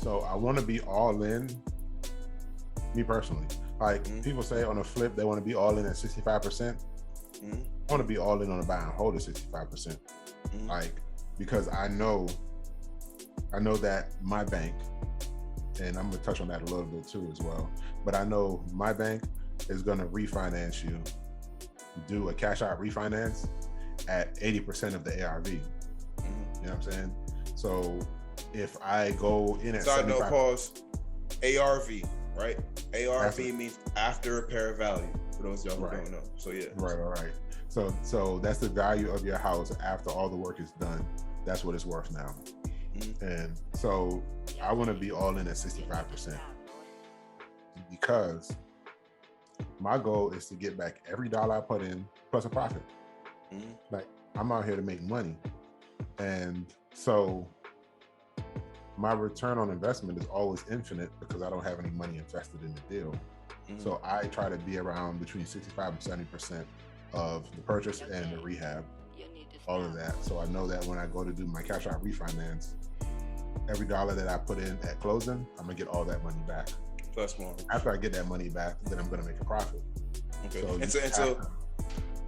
So I want to be all in, me personally. Like people say on a flip, they want to be all in at 65%. I want to be all in on a buy and hold at 65%. Like, because I know that my bank, and I'm gonna touch on that a little bit too as well, but I know my bank is gonna refinance you, do a cash out refinance at 80% of the ARV. You know what I'm saying? So if I go in at side 75, note, pause. ARV, right? ARV means after repair value, for those y'all who don't know. So yeah. Right. So that's the value of your house after all the work is done. That's what it's worth now. And so I want to be all in at 65% because my goal is to get back every dollar I put in plus a profit. Like, I'm out here to make money. And so my return on investment is always infinite because I don't have any money invested in the deal. So I try to be around between 65 and 70% of the purchase and the rehab, all of that. So I know that when I go to do my cash out refinance, every dollar that I put in at closing, I'm gonna get all that money back. Plus more. After I get that money back, then I'm gonna make a profit. Okay.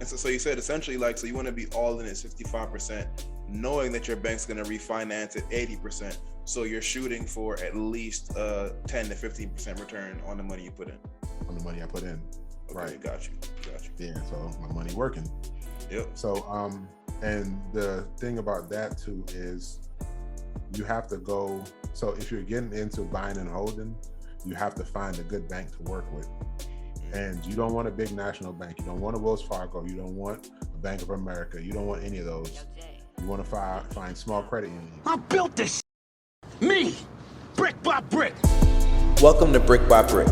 So you said essentially, like, so you want to be all in at 65%, knowing that your bank's gonna refinance at 80%. So you're shooting for at least 10 to 15% return on the money you put in. On the money I put in. Okay, right. Got you. Yeah, so my money working. Yep. So and the thing about that too is you have to go, so if you're getting into buying and holding, you have to find a good bank to work with. And you don't want a big national bank. You don't want a Wells Fargo. You don't want a Bank of America. You don't want any of those. You want to find small credit unions. I built this me, brick by brick. Welcome to Brick by Brick,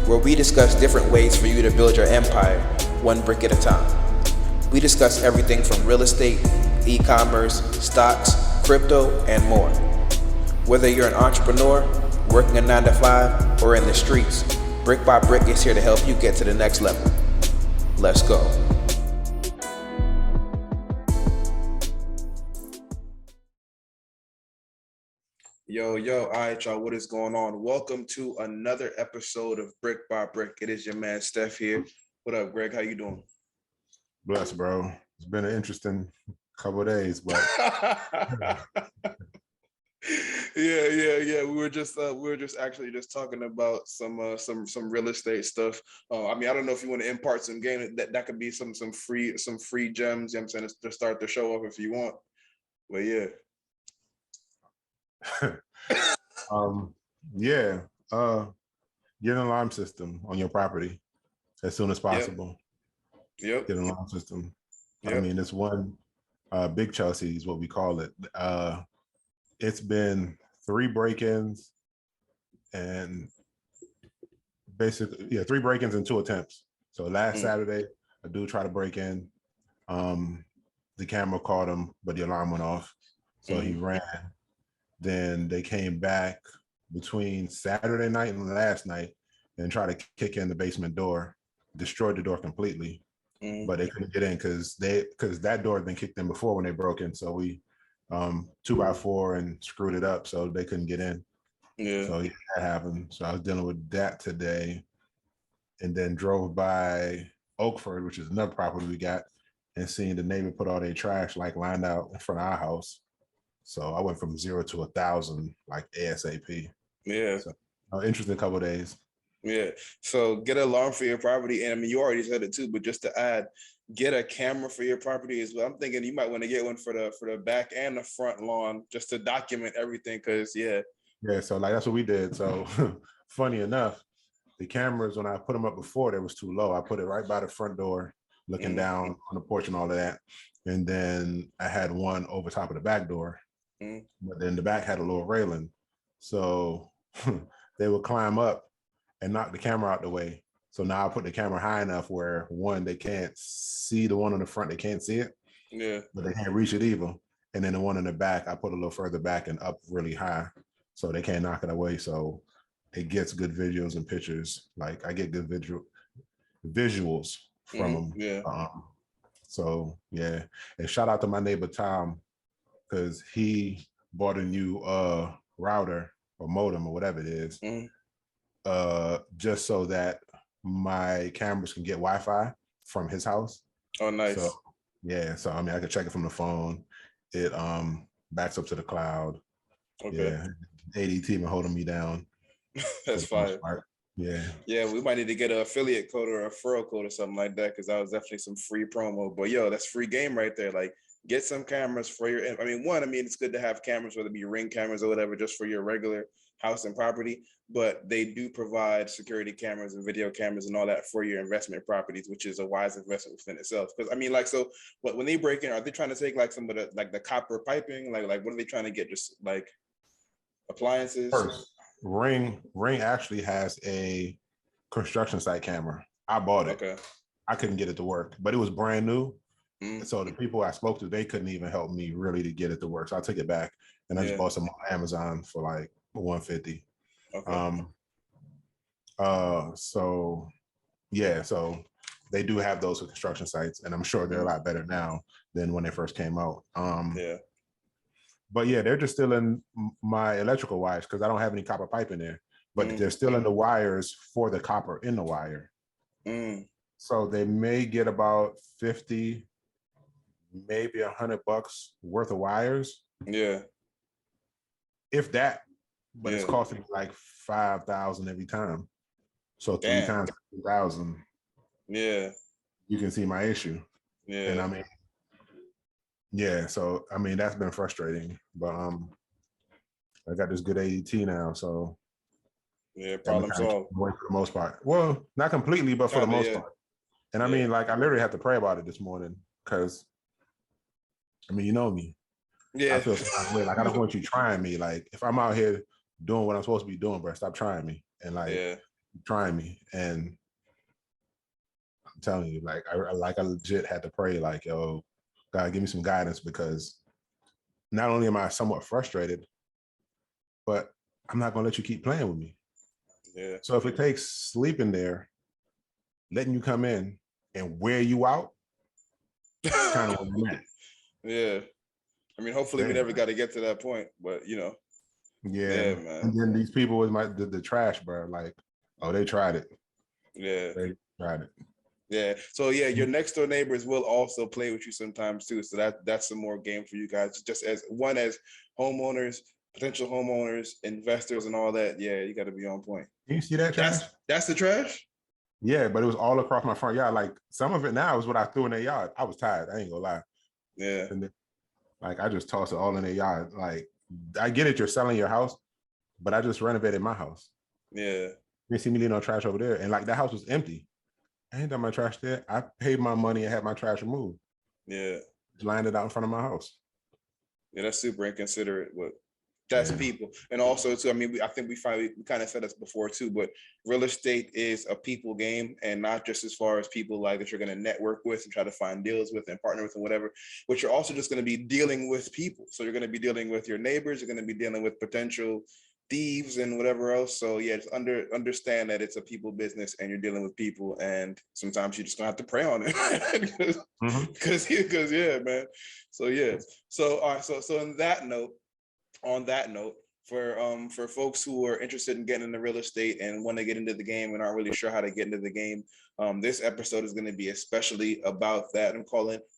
where we discuss different ways for you to build your empire, one brick at a time. We discuss everything from real estate, e-commerce, stocks, crypto, and more. Whether you're an entrepreneur, working a 9-to-5, or in the streets, Brick by Brick is here to help you get to the next level. Let's go. Yo, all right, y'all, what is going on? Welcome to another episode of Brick by Brick. It is your man, Stef here. What up, Greg? How you doing? Bless, bro. It's been an interesting couple of days, but yeah. We were just actually talking about some real estate stuff. I mean, I don't know if you want to impart some game that could be some free gems. You know what I'm saying, to start the show off if you want. But yeah. Get an alarm system on your property as soon as possible. Yep. Get an alarm system. Yep. I mean, it's one Big Chelsea is what we call it. It's been 3 break-ins and basically 3 break-ins and 2 attempts. So last Saturday, a dude tried to break in. The camera caught him, but the alarm went off. So he ran. Then they came back between Saturday night and last night and tried to kick in the basement door, destroyed the door completely, but they couldn't get in because that door had been kicked in before when they broke in. So we 2x4 and screwed it up, so they couldn't get in. Yeah. So yeah, that happened. So I was dealing with that today, and then drove by Oakford, which is another property we got, and seeing the neighbor put all their trash like lined out in front of our house. So I went from 0 to 1,000 like ASAP. Yeah. So, interesting couple of days. Yeah. So get an alarm for your property. And I mean, you already said it too, but just to add, get a camera for your property as well. I'm thinking you might want to get one for the back and the front lawn just to document everything. Cause yeah. So like that's what we did. So funny enough, the cameras, when I put them up before, they was too low. I put it right by the front door, looking down on the porch and all of that. And then I had one over top of the back door. But then the back had a little railing. So they would climb up and knock the camera out the way. So now I put the camera high enough where one, they can't see the one on the front, they can't see it. Yeah. But they can't reach it either. And then the one in the back, I put a little further back and up really high. So they can't knock it away. So it gets good videos and pictures. Like I get good visuals from them. Yeah. So yeah. And shout out to my neighbor Tom, because he bought a new router or modem or whatever it is, Mm-hmm. just so that my cameras can get Wi-Fi from his house. Oh, nice. So yeah, so I mean, I could check it from the phone. It backs up to the cloud. Okay. Yeah, ADT been holding me down. That's fine. Yeah. Yeah, we might need to get an affiliate code or a referral code or something like that, because that was definitely some free promo. But yo, that's free game right there. Like, get some cameras for your, I mean, it's good to have cameras, whether it be Ring cameras or whatever, just for your regular house and property. But they do provide security cameras and video cameras and all that for your investment properties, which is a wise investment within itself. Because I mean, like, so what, when they break in, are they trying to take like some of the, like the copper piping? Like what are they trying to get? Just like appliances? First, Ring actually has a construction site camera. I bought it. Okay. I couldn't get it to work, but it was brand new. Mm. So the people I spoke to, they couldn't even help me really to get it to work. So I took it back and I just bought some on Amazon for like $150. Okay. So yeah, so they do have those for construction sites, and I'm sure they're a lot better now than when they first came out. But yeah, they're just still in my electrical wires because I don't have any copper pipe in there, but they're still in the wires for the copper in the wire. So they may get about 50, maybe $100 worth of wires. Yeah. If that, but it's costing me like 5,000 every time. So 3 times 2,000. Yeah. You can see my issue. Yeah. And I mean, yeah, so I mean that's been frustrating, but I got this good ADT now, so yeah, problem solved for the most part. Well, not completely, but for the most part. And I mean, like I literally have to pray about it this morning because I mean, you know me. Yeah, I feel some kind of way. Like I don't want you trying me. Like if I'm out here doing what I'm supposed to be doing, bro, stop trying me and like trying me. And I'm telling you, like I legit had to pray, like, yo, God, give me some guidance, because not only am I somewhat frustrated, but I'm not gonna let you keep playing with me. Yeah. So if it takes sleeping there, letting you come in and wear you out, it's kind of what I'm at. Yeah. I mean, hopefully we never got to get to that point, but you know. Yeah, man. And then these people with the trash, bro, like, oh, they tried it. Yeah. They tried it. Yeah. So yeah, your next door neighbors will also play with you sometimes too. So that's some more game for you guys. Just as homeowners, potential homeowners, investors, and all that. Yeah, you got to be on point. Can you see that trash? That's the trash? Yeah, but it was all across my front yard. Like some of it now is what I threw in their yard. I was tired. I ain't gonna lie. Yeah. And then, like I just tossed it all in their yard. Like I get it, you're selling your house, but I just renovated my house. Yeah. You see me leaving no trash over there, and like that house was empty. I ain't done my trash there. I paid my money and had my trash removed. Yeah. Just lined it out in front of my house. Yeah, that's super inconsiderate, but that's people. And also too, I mean, I think we kind of said this before too, but real estate is a people game, and not just as far as people like that you're going to network with and try to find deals with and partner with and whatever, but you're also just going to be dealing with people. So you're going to be dealing with your neighbors, you're going to be dealing with potential thieves and whatever else. So yeah, just understand that it's a people business and you're dealing with people, and sometimes you just gonna have to pray on it because yeah, man. So yeah. So all right. So on that note, for folks who are interested in getting into real estate and want to get into the game and aren't really sure how to get into the game, this episode is going to be especially about that.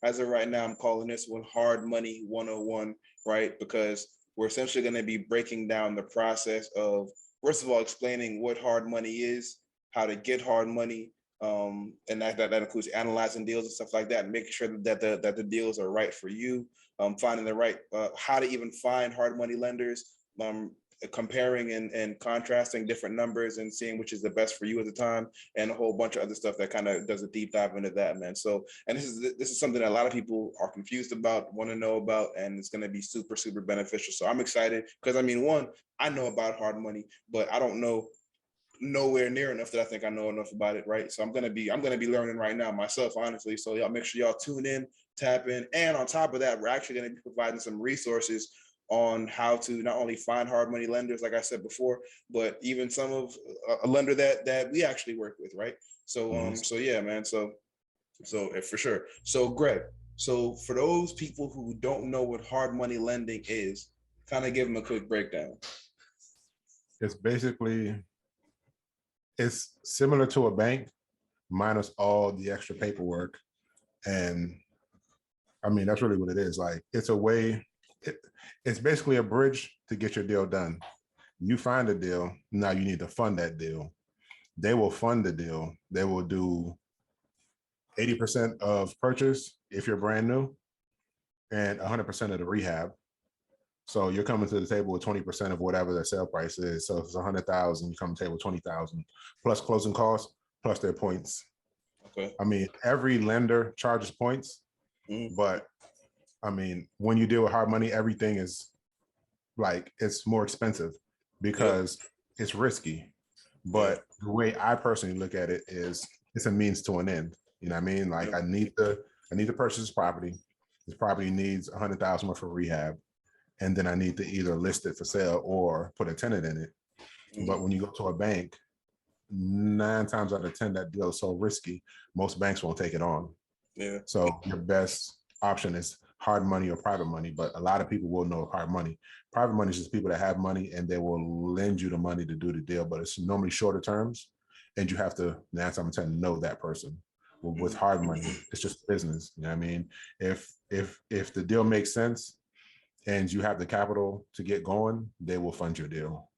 As of right now, I'm calling this one Hard Money 101, right? Because we're essentially going to be breaking down the process of, first of all, explaining what hard money is, how to get hard money, and that includes analyzing deals and stuff like that, and making sure that the deals are right for you, finding the right, how to even find hard money lenders, comparing and contrasting different numbers and seeing which is the best for you at the time, and a whole bunch of other stuff that kind of does a deep dive into that, man. So, and this is something that a lot of people are confused about, want to know about, and it's going to be super, super beneficial. So I'm excited because I mean, one, I know about hard money, but I don't know nowhere near enough that I think I know enough about it, right? So I'm gonna be learning right now myself, honestly. So y'all make sure y'all tune in, tap in, and on top of that, we're actually going to be providing some resources on how to not only find hard money lenders, like I said before, but even some of a lender that we actually work with, right? So so yeah, man. So for sure. So Greg, so for those people who don't know what hard money lending is, kind of give them a quick breakdown. It's basically, it's similar to a bank minus all the extra paperwork. And I mean, that's really what it is. Like, it's a way, it's basically a bridge to get your deal done. You find a deal, now you need to fund that deal. They will fund the deal. They will do 80% of purchase if you're brand new and 100% of the rehab. So you're coming to the table with 20% of whatever the sale price is. So if it's 100,000, you come to the table with 20,000 plus closing costs, plus their points. Okay. I mean, every lender charges points, but I mean, when you deal with hard money, everything is like, it's more expensive because it's risky. But the way I personally look at it is it's a means to an end. You know what I mean? Like, I need to purchase this property. This property needs 100,000 worth of rehab. And then I need to either list it for sale or put a tenant in it. But when you go to a bank, 9 times out of 10, that deal is so risky, most banks won't take it on. Yeah. So your best option is hard money or private money. But a lot of people will know hard money. Private money is just people that have money and they will lend you the money to do the deal, but it's normally shorter terms. And you have to, 9 times out of 10, know that person. With hard money, it's just business. You know what I mean? If the deal makes sense, and you have the capital to get going, they will fund your deal.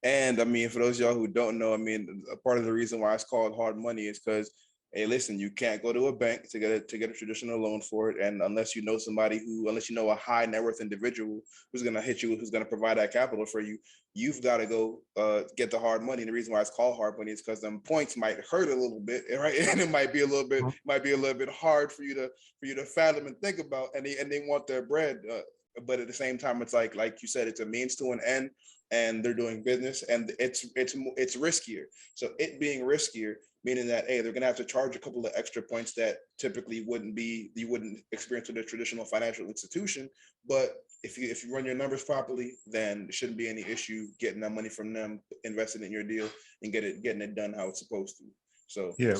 And I mean, for those of y'all who don't know, I mean, a part of the reason why it's called hard money is because, hey, listen, you can't go to a bank to get a traditional loan for it, and unless you know a high net worth individual who's going to hit you, who's going to provide that capital for you, you've got to go get the hard money. And the reason why it's called hard money is because them points might hurt a little bit, right? And it might be a little bit hard for you to fathom and think about, and they want their bread. But at the same time, it's like you said, it's a means to an end, and they're doing business, and it's riskier. So it being riskier, meaning that, hey, they're gonna have to charge a couple of extra points that typically you wouldn't experience with a traditional financial institution. But if you run your numbers properly, then there shouldn't be any issue getting that money from them, investing in your deal, and getting it done how it's supposed to. So yeah.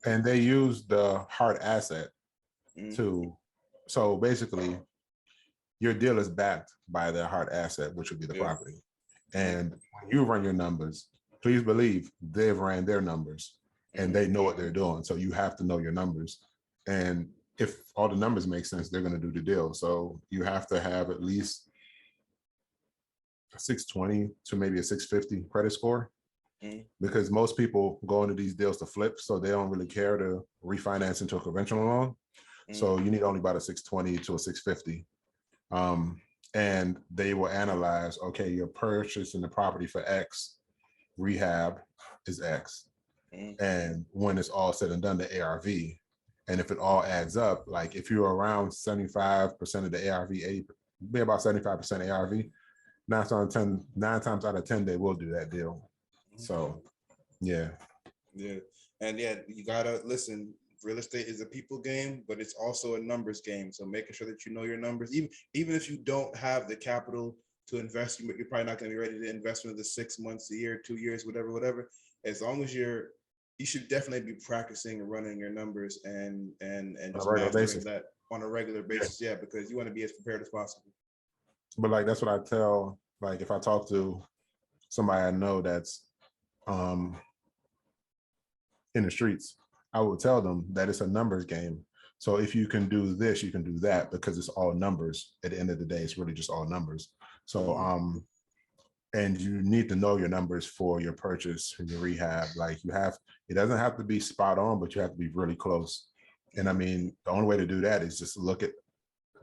And they use the hard asset so basically your deal is backed by their hard asset, which would be the property. And when you run your numbers, please believe they've ran their numbers and they know what they're doing. So you have to know your numbers. And if all the numbers make sense, they're going to do the deal. So you have to have at least a 620 to maybe a 650 credit score, because most people go into these deals to flip. So they don't really care to refinance into a conventional loan. So you need only about a 620 to a 650. And they will analyze, okay, you're purchasing the property for X, rehab is X. And when it's all said and done, the ARV. And if it all adds up, like if you're around 75% of the ARV, be about 75% ARV, 9 times out of 10, they will do that deal. So, yeah. Yeah. And yeah, you gotta listen. Real estate is a people game, but it's also a numbers game. So making sure that you know your numbers, even if you don't have the capital to invest, you're probably not going to be ready to invest in the 6 months, a year, 2 years, whatever. As long as you should definitely be practicing and running your numbers and just mastering that on a regular basis. Yeah, because you want to be as prepared as possible. But like, that's what I tell, like if I talk to somebody I know that's in the streets, I would tell them that it's a numbers game. So if you can do this, you can do that, because it's all numbers. At the end of the day, it's really just all numbers. So, and you need to know your numbers for your purchase and your rehab. Like it doesn't have to be spot on, but you have to be really close. And I mean, the only way to do that is just look at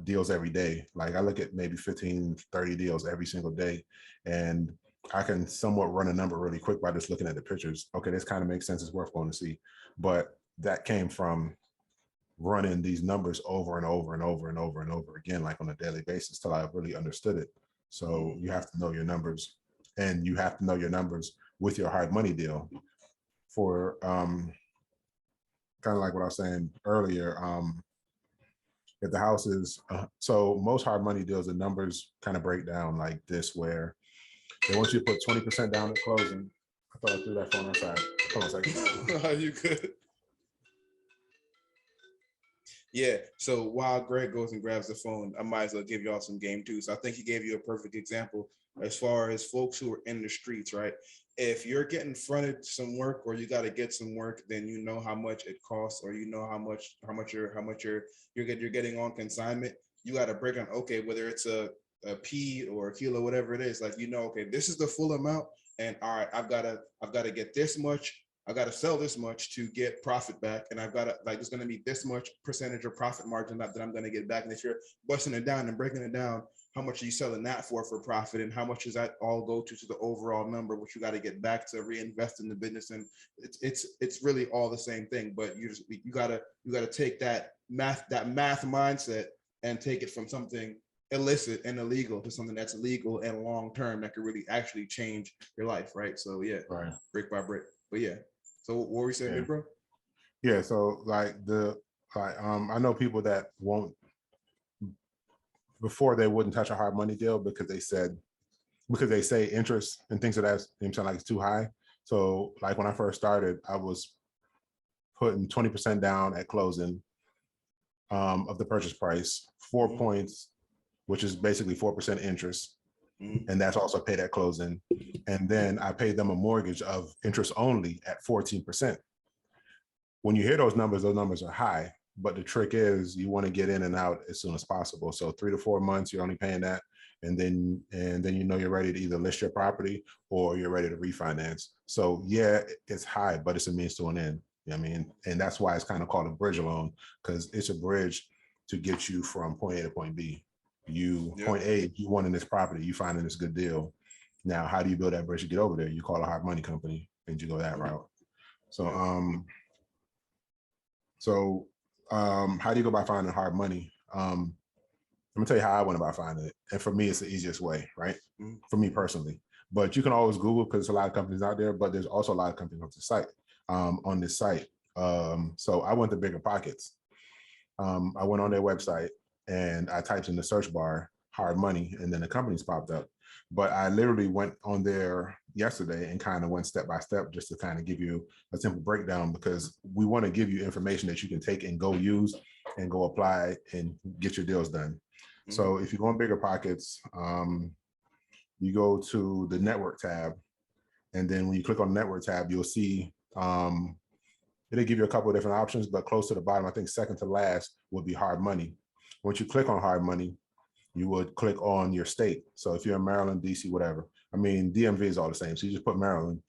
deals every day. Like I look at maybe 15, 30 deals every single day. And I can somewhat run a number really quick by just looking at the pictures. Okay, this kind of makes sense. It's worth going to see. But that came from running these numbers over and over and over and over and over again, like on a daily basis, till I really understood it. So you have to know your numbers, and you have to know your numbers with your hard money deal. For kind of like what I was saying earlier, if the house is, so most hard money deals, the numbers kind of break down like this, where they want you to put 20% down at closing. I thought I threw that phone outside. Hold on a second. You good? Yeah. So while Greg goes and grabs the phone, I might as well give y'all some game too. So I think he gave you a perfect example as far as folks who are in the streets, right? If you're getting fronted some work or you got to get some work, then you know how much it costs, or you know how much you're getting on consignment. You got to break down, okay, whether it's a P or a kilo, whatever it is, like, you know, okay, this is the full amount, and all right, I've got to get this much. I got to sell this much to get profit back, and I've got to, like, there's going to be this much percentage of profit margin that I'm going to get back. And if you're busting it down and breaking it down, how much are you selling that for profit, and how much does that all go to the overall number, which you got to get back to reinvest in the business? And it's really all the same thing, but you gotta take that math mindset and take it from something illicit and illegal to something that's legal and long term that could really actually change your life, right? So yeah, right, brick by brick. But yeah, so what were we saying, yeah. bro? Yeah, so I know people that won't, before they wouldn't touch a hard money deal because they say interest and things of that sound like it's too high. So like when I first started, I was putting 20% down at closing of the purchase price, 4 points, which is basically 4% interest. And that's also paid at closing. And then I paid them a mortgage of interest only at 14%. When you hear those numbers are high, but the trick is you want to get in and out as soon as possible. So 3 to 4 months, you're only paying that. And then you know you're ready to either list your property or you're ready to refinance. So yeah, it's high, but it's a means to an end. You know what I mean? And that's why it's kind of called a bridge loan, because it's a bridge to get you from point A to point B. Point A, you wanting this property, you finding this good deal. Now, how do you build that bridge to get over there? You call a hard money company and you go that route. So, how do you go about finding hard money? I'm gonna tell you how I went about finding it. And for me, it's the easiest way, right? For me personally. But you can always Google, because there's a lot of companies out there, but there's also a lot of companies on this site. So I went to Bigger Pockets. I went on their website and I typed in the search bar hard money, and then the companies popped up. But I literally went on there yesterday and kind of went step by step just to kind of give you a simple breakdown, because we want to give you information that you can take and go use and go apply and get your deals done. So if you go on Bigger Pockets, you go to the network tab, and then when you click on the network tab, you'll see it'll give you a couple of different options, but close to the bottom, I think second to last, would be hard money. Once you click on hard money, you would click on your state. So if you're in Maryland, DC, whatever, I mean, DMV is all the same. So you just put Maryland,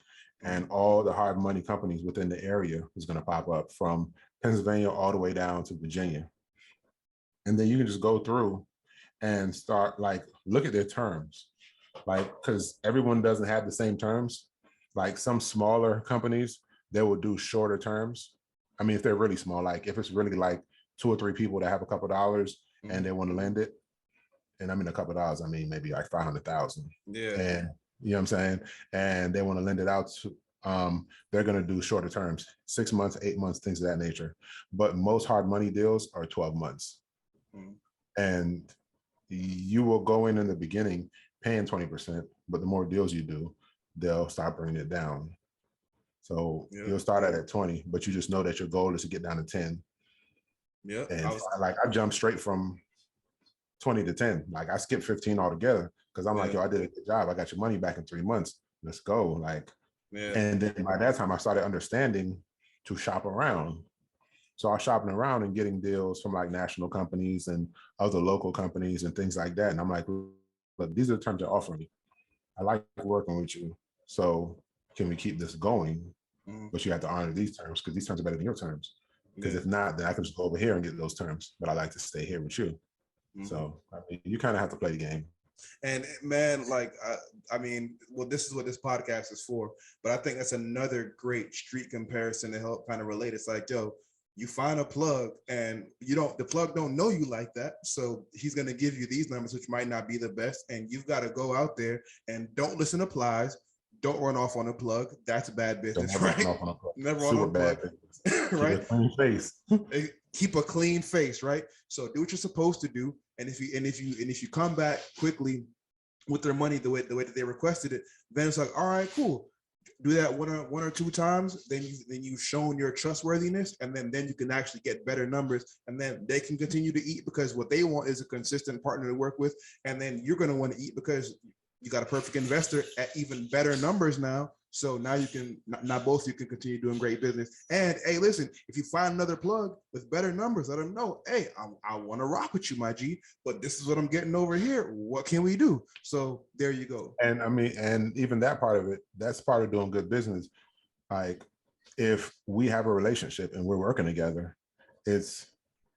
and all the hard money companies within the area is going to pop up, from Pennsylvania all the way down to Virginia. And then you can just go through and start, like, look at their terms, like, because everyone doesn't have the same terms. Like some smaller companies, they will do shorter terms. I mean, if they're really small, like if it's really like 2 or 3 people that have a couple of dollars and they want to lend it, and I mean a couple of dollars, I mean maybe like 500,000. Yeah. And you know what I'm saying? And they want to lend it out to, they're going to do shorter terms, 6 months, 8 months, things of that nature. But most hard money deals are 12 months. And you will go in the beginning paying 20%, but the more deals you do, they'll start bringing it down. So you'll start at 20, but you just know that your goal is to get down to 10. Yeah. And I jumped straight from 20 to 10. Like I skipped 15 altogether, because I'm like, yo, I did a good job. I got your money back in 3 months. Let's go. Like, and then by that time I started understanding to shop around. So I was shopping around and getting deals from like national companies and other local companies and things like that. And I'm like, look, these are the terms you're offering me. I like working with you. So can we keep this going? But you have to honor these terms, because these terms are better than your terms. Because if not, then I can just go over here and get those terms. But I like to stay here with you. So I mean, you kind of have to play the game. And man, like, I mean, well, this is what this podcast is for. But I think that's another great street comparison to help kind of relate. It's like, yo, you find a plug and the plug don't know you like that. So he's going to give you these numbers, which might not be the best. And you've got to go out there and don't listen to plies. Don't run off on a plug. That's bad business, right? Never run on a plug. Right? Keep a clean face. Keep a clean face, right? So do what you're supposed to do. And if you come back quickly with their money the way that they requested it, then it's like, all right, cool. Do that one or two times, then you've shown your trustworthiness, and then you can actually get better numbers, and then they can continue to eat, because what they want is a consistent partner to work with, and then you're going to want to eat because you got a perfect investor at even better numbers now. So now you can, not both of you can continue doing great business. And hey, listen, if you find another plug with better numbers, let them know, hey, I want to rock with you, my G, but this is what I'm getting over here. What can we do? So there you go. And I mean, and even that part of it, that's part of doing good business. Like if we have a relationship and we're working together, it's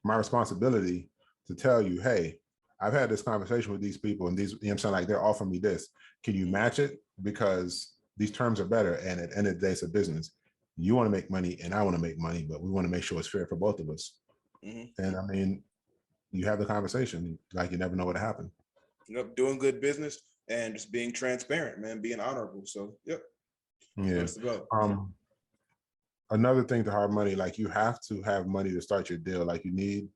my responsibility to tell you, hey, I've had this conversation with these people and these, you know what I'm saying, like they're offering me this. Can you match it? Because these terms are better. And at the end of the day, it's a business. You want to make money and I want to make money, but we want to make sure it's fair for both of us. And I mean, you have the conversation, like you never know what happened. Yep, doing good business and just being transparent, man, being honorable. So, yep. Yeah. Another thing to hard money, like you have to have money to start your deal. Like you need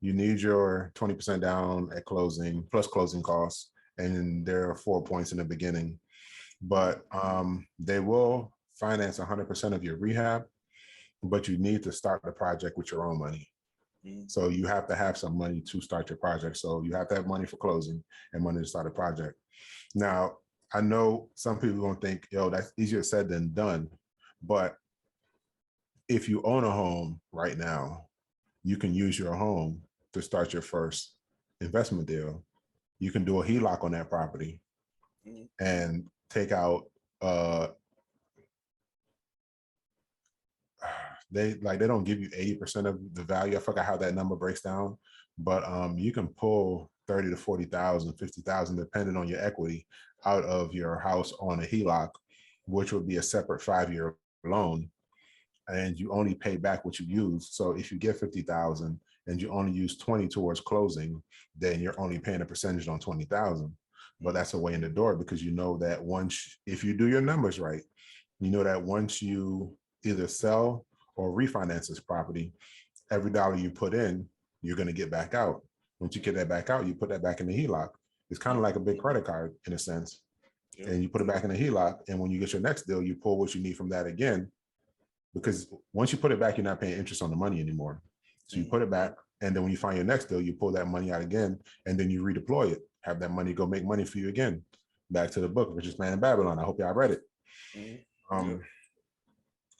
your 20% down at closing plus closing costs. And there are 4 points in the beginning, but they will finance 100% of your rehab, but you need to start the project with your own money. So you have to have some money to start your project. So you have to have money for closing and money to start a project. Now, I know some people are gonna think, yo, that's easier said than done. But if you own a home right now, you can use your home to start your first investment deal. You can do a HELOC on that property and take out they don't give you 80% of the value. I forgot how that number breaks down, but you can pull 30 to 40,000, 50,000, depending on your equity out of your house on a HELOC, which would be a separate 5-year loan. And you only pay back what you use. So if you get 50,000 and you only use 20 towards closing, then you're only paying a percentage on 20,000. But that's a way in the door, because you know that once, if you do your numbers right, you know that once you either sell or refinance this property, every dollar you put in, you're going to get back out. Once you get that back out, you put that back in the HELOC. It's kind of like a big credit card in a sense. And you put it back in the HELOC. And when you get your next deal, you pull what you need from that again. Because once you put it back, you're not paying interest on the money anymore. So you put it back, and then when you find your next deal, you pull that money out again, and then you redeploy it. Have that money go make money for you again. Back to the book, Richest Man in Babylon. I hope y'all read it.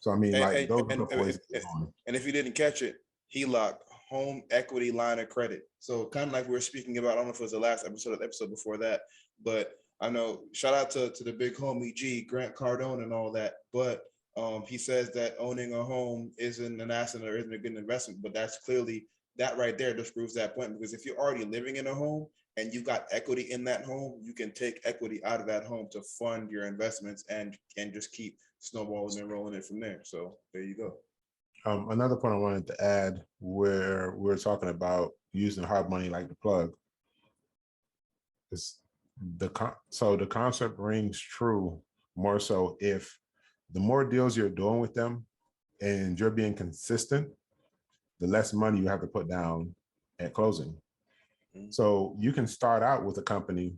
So I mean, like those ways. And if you didn't catch it, HELOC, home equity line of credit. So kind of like we were speaking about, I don't know if it was the last episode or the episode before that, but I know, shout out to the big homie G, Grant Cardone and all that, but he says that owning a home isn't an asset or isn't a good investment, but that's clearly, that right there just proves that point, because if you're already living in a home and you got equity in that home, you can take equity out of that home to fund your investments and just keep snowballing and rolling it from there. So there you go. Another point I wanted to add, where we're talking about using hard money like the plug, is the concept rings true more so if the more deals you're doing with them and you're being consistent, the less money you have to put down at closing. So you can start out with a company,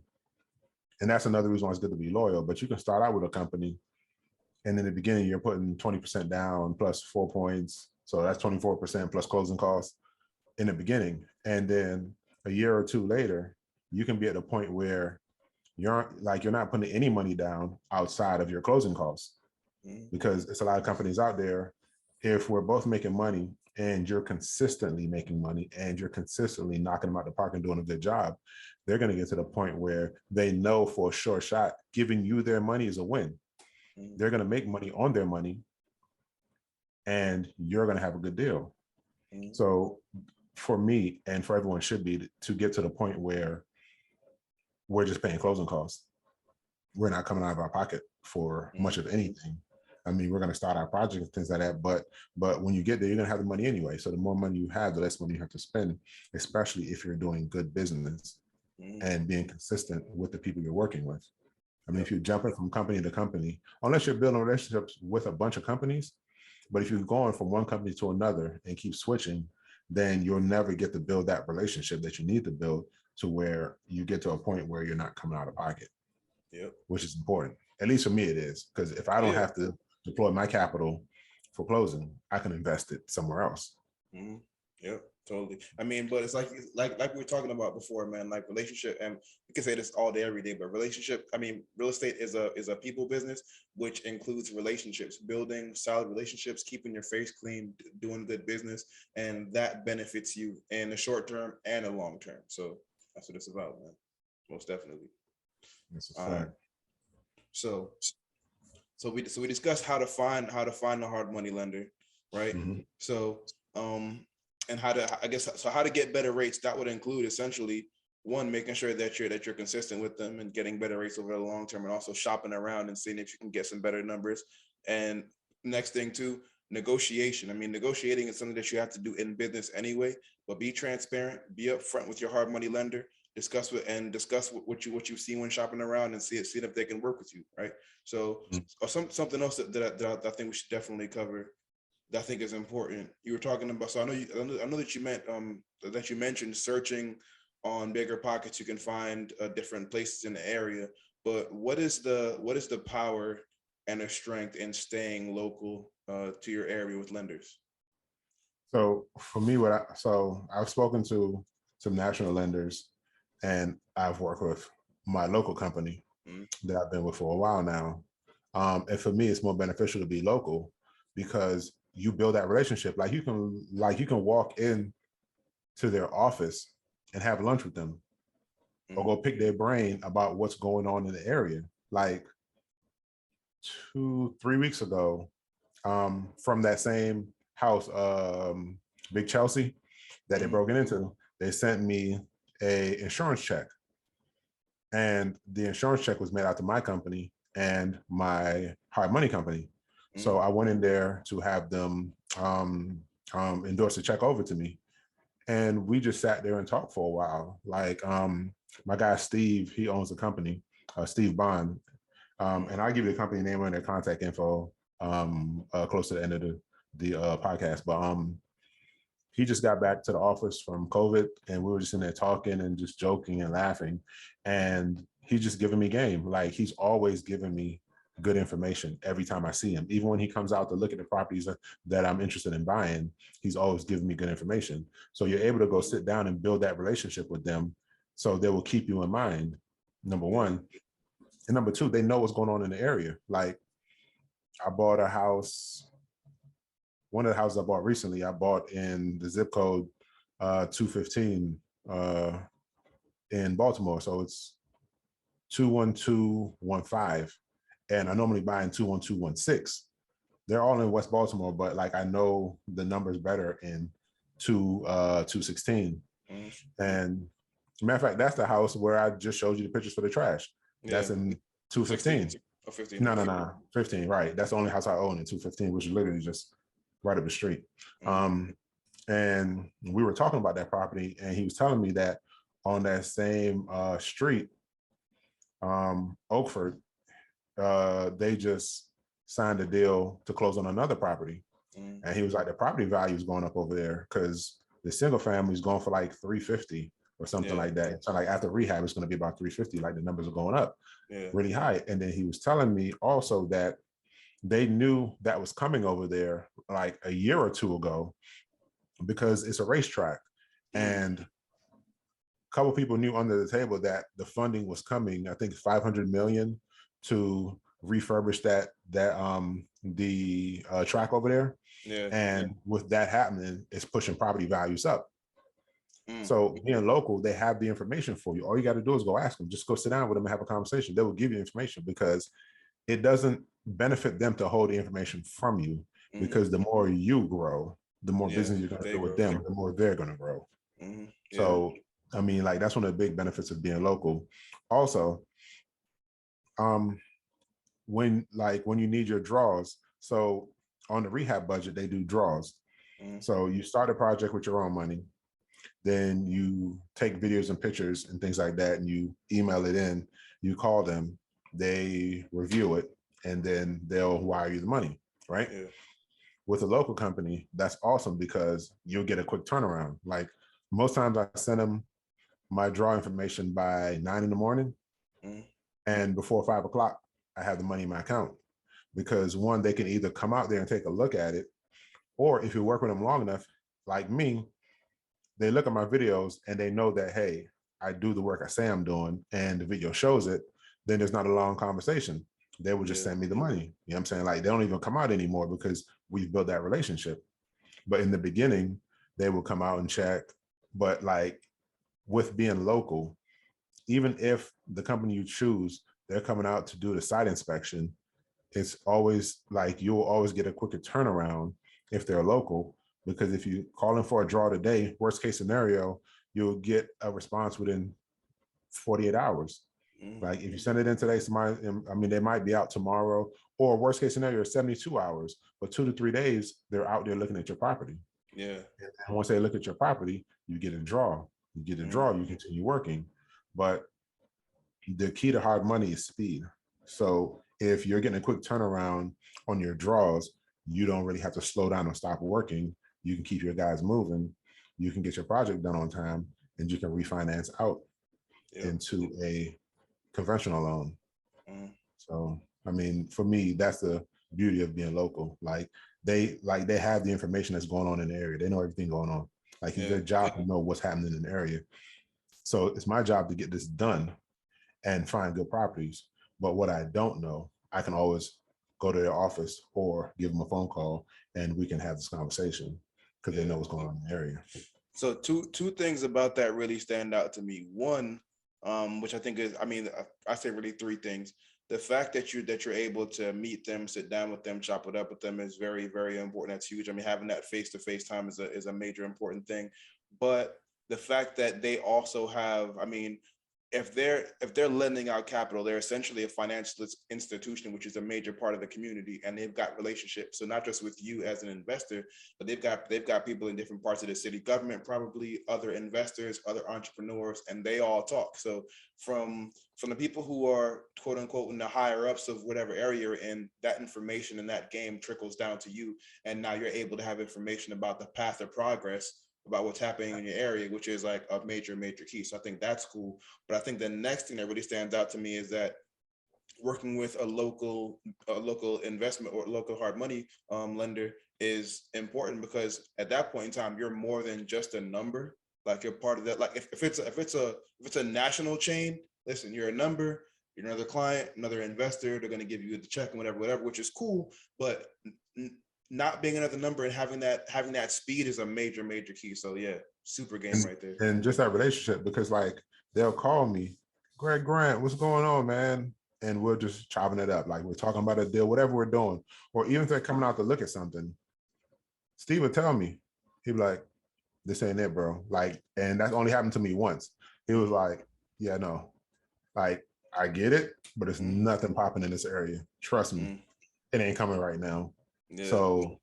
and that's another reason why it's good to be loyal, but you can start out with a company, and in the beginning, you're putting 20% down plus 4 points. So that's 24% plus closing costs in the beginning. And then a year or two later, you can be at a point where you're not putting any money down outside of your closing costs. Because it's a lot of companies out there, if we're both making money and you're consistently making money and you're consistently knocking them out the park and doing a good job, they're going to get to the point where they know for a short shot, giving you their money is a win. They're going to make money on their money and you're going to have a good deal. So for me, and for everyone should be, to get to the point where we're just paying closing costs. We're not coming out of our pocket for much of anything. I mean, we're going to start our project and things like that, but when you get there, you're going to have the money anyway. So the more money you have, the less money you have to spend, especially if you're doing good business and being consistent with the people you're working with. I mean, if you're jumping from company to company, unless you're building relationships with a bunch of companies, but if you're going from one company to another and keep switching, then you'll never get to build that relationship that you need to build to where you get to a point where you're not coming out of pocket, which is important. At least for me, it is, because if I don't have to deploy my capital for closing, I can invest it somewhere else. Totally. I mean, but it's like we were talking about before, man. Like relationship, and we can say this all day, every day. But relationship, I mean, real estate is a people business, which includes relationships, building solid relationships, keeping your face clean, doing good business, and that benefits you in the short term and the long term. So that's what it's about, man. Most definitely. That's a fact. So we discussed how to find the hard money lender, right? Mm-hmm. So and how to get better rates. That would include essentially one, making sure that you're consistent with them and getting better rates over the long term, and also shopping around and seeing if you can get some better numbers. And next thing too, negotiation. I mean, negotiating is something that you have to do in business anyway, but be transparent, be upfront with your hard money lender, discuss what you've seen when shopping around, and see if they can work with you, right? So something else that I think we should definitely cover, that I think is important. You were talking about, so I know that you meant that you mentioned searching on Bigger Pockets. You can find different places in the area, but what is the power and the strength in staying local to your area with lenders? So for me, I've spoken to some national lenders, and I've worked with my local company that I've been with for a while now. And for me, it's more beneficial to be local because you build that relationship. Like you can walk in to their office and have lunch with them, or go pick their brain about what's going on in the area. Like 2-3 weeks ago, from that same house, Big Chelsea, that they broke into, they sent me a insurance check, and the insurance check was made out to my company and my hard money company. So I went in there to have them endorse the check over to me, and we just sat there and talked for a while. Like my guy Steve, he owns the company, Steve Bond, and I'll give you the company name and their contact info close to the end of the podcast. But he just got back to the office from COVID, and we were just in there talking and just joking and laughing, and he's just giving me game. Like he's always giving me good information every time I see him. Even when he comes out to look at the properties that I'm interested in buying, he's always giving me good information. So you're able to go sit down and build that relationship with them, so they will keep you in mind, number one. And number two, they know what's going on in the area. Like I bought a house, one of the houses I bought recently, I bought in the zip code 215 in Baltimore. So it's 21215. And I normally buy in 21216. They're all in West Baltimore, but like I know the numbers better in 216. And matter of fact, that's the house where I just showed you the pictures for the trash. That's in 215. 15. No, 15, right. That's the only house I own in 215, which is literally just right up the street. And we were talking about that property, and he was telling me that on that same street, Oakford, they just signed a deal to close on another property. And he was like, the property value is going up over there because the single family is going for like 350 or something like that. So like after rehab, it's going to be about 350. Like the numbers are going up really high. And then he was telling me also that they knew that was coming over there like a year or two ago because it's a racetrack. And a couple people knew under the table that the funding was coming. I think 500 million to refurbish the track over there. And with that happening, it's pushing property values up. So being local, they have the information for you. All you got to do is go ask them. Just go sit down with them and have a conversation. They will give you information because it doesn't benefit them to hold the information from you, because the more you grow, the more business you're going to do with them, the more they're going to grow. So, I mean, like that's one of the big benefits of being local. Also, when you need your draws, so on the rehab budget, they do draws. So you start a project with your own money, then you take videos and pictures and things like that, and you email it in, you call them, they review it, and then they'll wire you the money, right? With a local company, that's awesome because you'll get a quick turnaround. Like most times I send them my draw information by 9 in the morning, and before 5 o'clock, I have the money in my account. Because one, they can either come out there and take a look at it, or if you work with them long enough, like me, they look at my videos and they know that, hey, I do the work I say I'm doing and the video shows it, then there's not a long conversation. They will just send me the money. You know what I'm saying? Like they don't even come out anymore because we've built that relationship. But in the beginning, they will come out and check. But like with being local, even if the company you choose, they're coming out to do the site inspection, it's always like you'll always get a quicker turnaround if they're local, because if you call in for a draw today, worst case scenario, you'll get a response within 48 hours. Like if you send it in today, they might be out tomorrow, or worst case scenario, 72 hours, but 2 to 3 days, they're out there looking at your property. Yeah. And once they look at your property, you get a draw. You get a draw, you continue working. But the key to hard money is speed. So if you're getting a quick turnaround on your draws, you don't really have to slow down or stop working. You can keep your guys moving. You can get your project done on time, and you can refinance out into a conventional loan. So, I mean, for me, that's the beauty of being local. Like they have the information that's going on in the area. They know everything going on. Like it's their job to know what's happening in the area. So it's my job to get this done and find good properties. But what I don't know, I can always go to their office or give them a phone call and we can have this conversation because they know what's going on in the area. So two things about that really stand out to me. One, which I think is, I say really three things. The fact that you're able to meet them, sit down with them, chop it up with them is very, very important. That's huge. I mean, having that face-to-face time is a major important thing. But the fact that they also have, if they're lending out capital, they're essentially a financial institution, which is a major part of the community, and they've got relationships. So not just with you as an investor, but they've got people in different parts of the city government, probably other investors, other entrepreneurs, and they all talk. So from the people who are quote unquote in the higher ups of whatever area you're in, that information and that game trickles down to you, and now you're able to have information about the path of progress, about what's happening in your area, which is like a major key. So I think that's cool. But I think the next thing that really stands out to me is that working with a local investment or local hard money lender is important, because at that point in time, you're more than just a number. Like you're part of that. Like if it's a national chain, listen, you're a number, you're another client, another investor, they're going to give you the check and whatever, which is cool. But not being another number and having that speed is a major key. So yeah, super game right there. And just that relationship, because like they'll call me, Greg Grant, what's going on, man? And we're just chopping it up. Like we're talking about a deal, whatever we're doing. Or even if they're coming out to look at something, Steve would tell me, he'd be like, this ain't it, bro. Like, and that's only happened to me once. He was like, yeah, no, like I get it, but it's nothing popping in this area. Trust me, it ain't coming right now. Yeah. So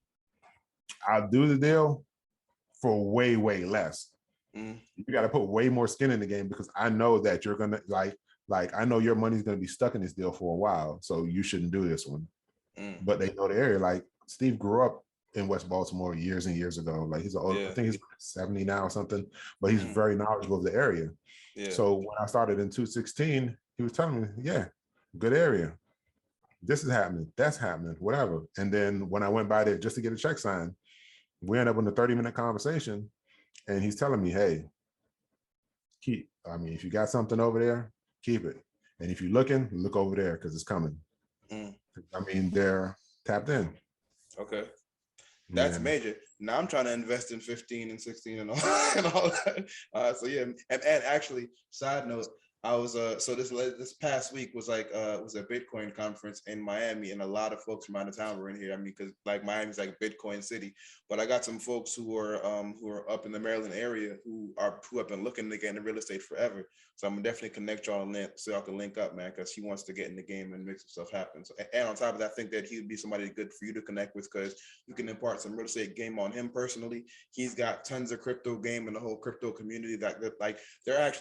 I'll do the deal for way less. You got to put way more skin in the game, because I know that you're gonna like I know your money's gonna be stuck in this deal for a while, so you shouldn't do this one. But they know the area. Like Steve grew up in West Baltimore years and years ago. Like he's old, I think he's 70 now or something, but he's very knowledgeable of the area. Yeah. So when I started in 2016, he was telling me, yeah, good area. This is happening, that's happening, whatever. And then when I went by there just to get a check signed, we ended up in a 30-minute conversation, and he's telling me, hey, if you got something over there, keep it. And if you're looking, look over there, because it's coming. They're tapped in. Okay. That's major. Now I'm trying to invest in 15 and 16 and all that. So yeah, and actually, side note, I was so this past week was was a Bitcoin conference in Miami, and a lot of folks from out of town were in here. Because like Miami's like Bitcoin city, but I got some folks who are up in the Maryland area who have been looking to get into real estate forever. So I'm gonna definitely connect y'all so y'all can link up, man, because he wants to get in the game and make some stuff happen. So, and on top of that, I think that he would be somebody good for you to connect with, because you can impart some real estate game on him personally. He's got tons of crypto game in the whole crypto community that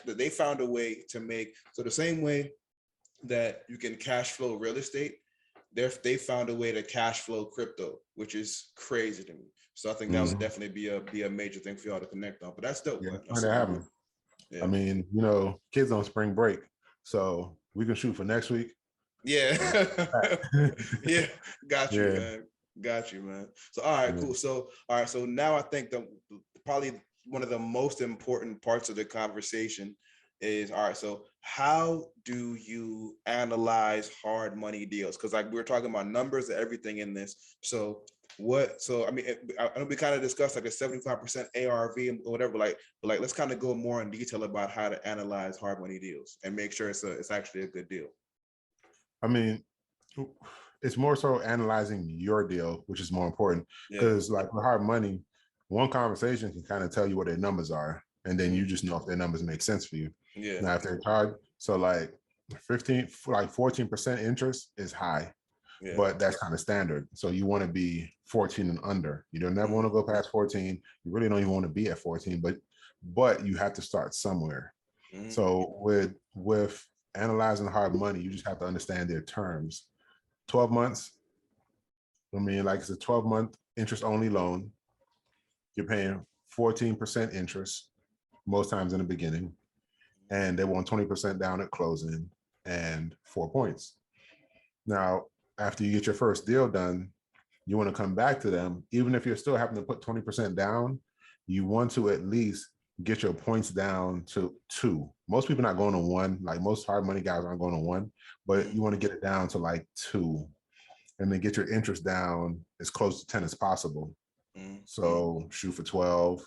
they found a way to make. So the same way that you can cash flow real estate, they found a way to cash flow crypto, which is crazy to me. So I think that would definitely be a major thing for y'all to connect on. But that's dope. Yeah, that's to happen. Yeah. Kids on spring break, so we can shoot for next week. Yeah. Yeah. Got you, man. Got you, man. So all right, cool. So all right, so now I think that probably one of the most important parts of the conversation is, all right, so how do you analyze hard money deals? Because like we're talking about numbers and everything in this. So I mean, I know we kind of discussed like a 75% ARV and whatever, but like let's kind of go more in detail about how to analyze hard money deals and make sure it's actually a good deal. I mean, it's more so analyzing your deal, which is more important, because like with hard money, one conversation can kind of tell you what their numbers are, and then you just know if their numbers make sense for you. Yeah. Now, if they're hard, so like 14% interest is high, but that's kind of standard. So you want to be 14 and under. You don't never want to go past 14. You really don't even want to be at 14, but you have to start somewhere. So with analyzing hard money, you just have to understand their terms. 12 months, I mean, like it's a 12-month interest-only loan. You're paying 14% interest most times in the beginning, and they want 20% down at closing and 4 points. Now, after you get your first deal done, you want to come back to them. Even if you're still having to put 20% down, you want to at least get your points down to 2. Most people are not going to 1. Like most hard money guys aren't going to 1, but you want to get it down to like 2, and then get your interest down as close to 10 as possible. So shoot for 12.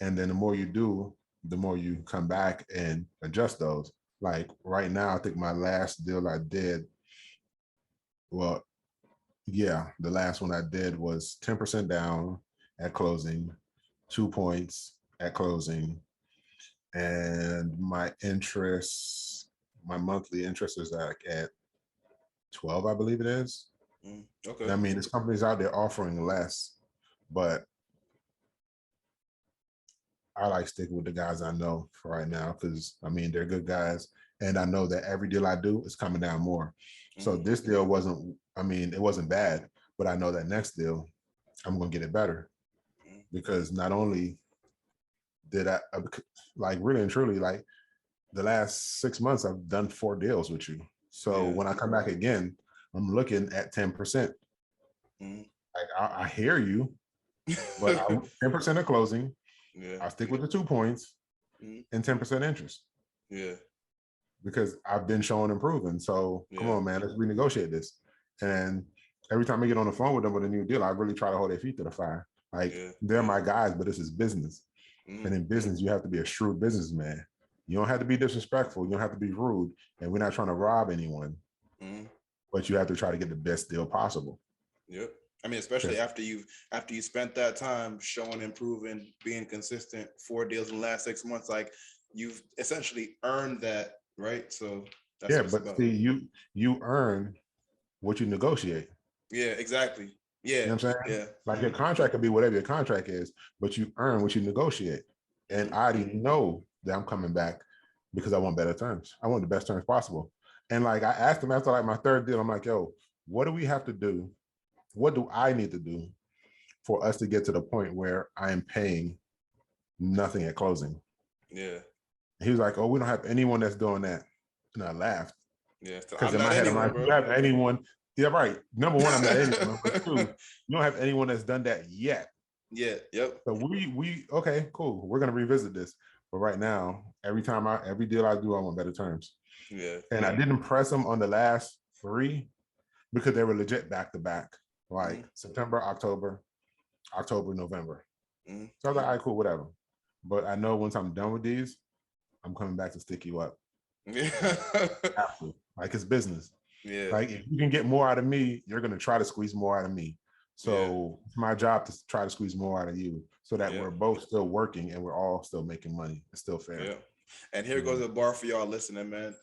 And then the more you do, the more you come back and adjust those. Like right now, I think my last deal I did, well, yeah, the last one I did was 10% down at closing, 2 points at closing. And my monthly interest is like at 12, I believe it is. Okay. And I mean, there's companies out there offering less, but I like sticking with the guys I know for right now, because I mean, they're good guys. And I know that every deal I do is coming down more. So this deal it wasn't bad, but I know that next deal, I'm going to get it better, because not only did I, like really and truly, like the last 6 months, I've done 4 deals with you. So when I come back again, I'm looking at 10%. Like I hear you, but 10% of closing. I stick with the 2 points and 10% interest. Yeah. Because I've been showing improving. So come on, man, let's renegotiate this. And every time I get on the phone with them with a new deal, I really try to hold their feet to the fire. Like they're my guys, but this is business. And in business, you have to be a shrewd businessman. You don't have to be disrespectful. You don't have to be rude. And we're not trying to rob anyone. But you have to try to get the best deal possible. Yep. I mean, especially after you spent that time showing, improving, being consistent, 4 deals in the last 6 months, like you've essentially earned that, right? So that's but see, you earn what you negotiate. Yeah, exactly. Yeah. You know what I'm saying? Yeah. Like your contract could be whatever your contract is, but you earn what you negotiate. And I already know that I'm coming back because I want better terms. I want the best terms possible. And like I asked him after like my 3rd deal, I'm like, yo, what do we have to do? What do I need to do for us to get to the point where I am paying nothing at closing? Yeah. He was like, oh, we don't have anyone that's doing that. And I laughed. Yeah. Because in my head, I'm like, you have anyone? Yeah, right. Number one, I'm not anyone. Number 2, you don't have anyone that's done that yet. Yeah. Yep. So we okay, cool. We're gonna revisit this. But right now, every deal I do, I want better terms. Yeah. And I didn't press them on the last 3 because they were legit back to back, like September, October, November. So I was like, all right, cool, whatever. But I know once I'm done with these, I'm coming back to stick you up. Yeah. Like it's business. Yeah. Like if you can get more out of me, you're gonna try to squeeze more out of me. So it's my job to try to squeeze more out of you, so that we're both still working and we're all still making money. It's still fair. Yeah. And here goes a bar for y'all listening, man.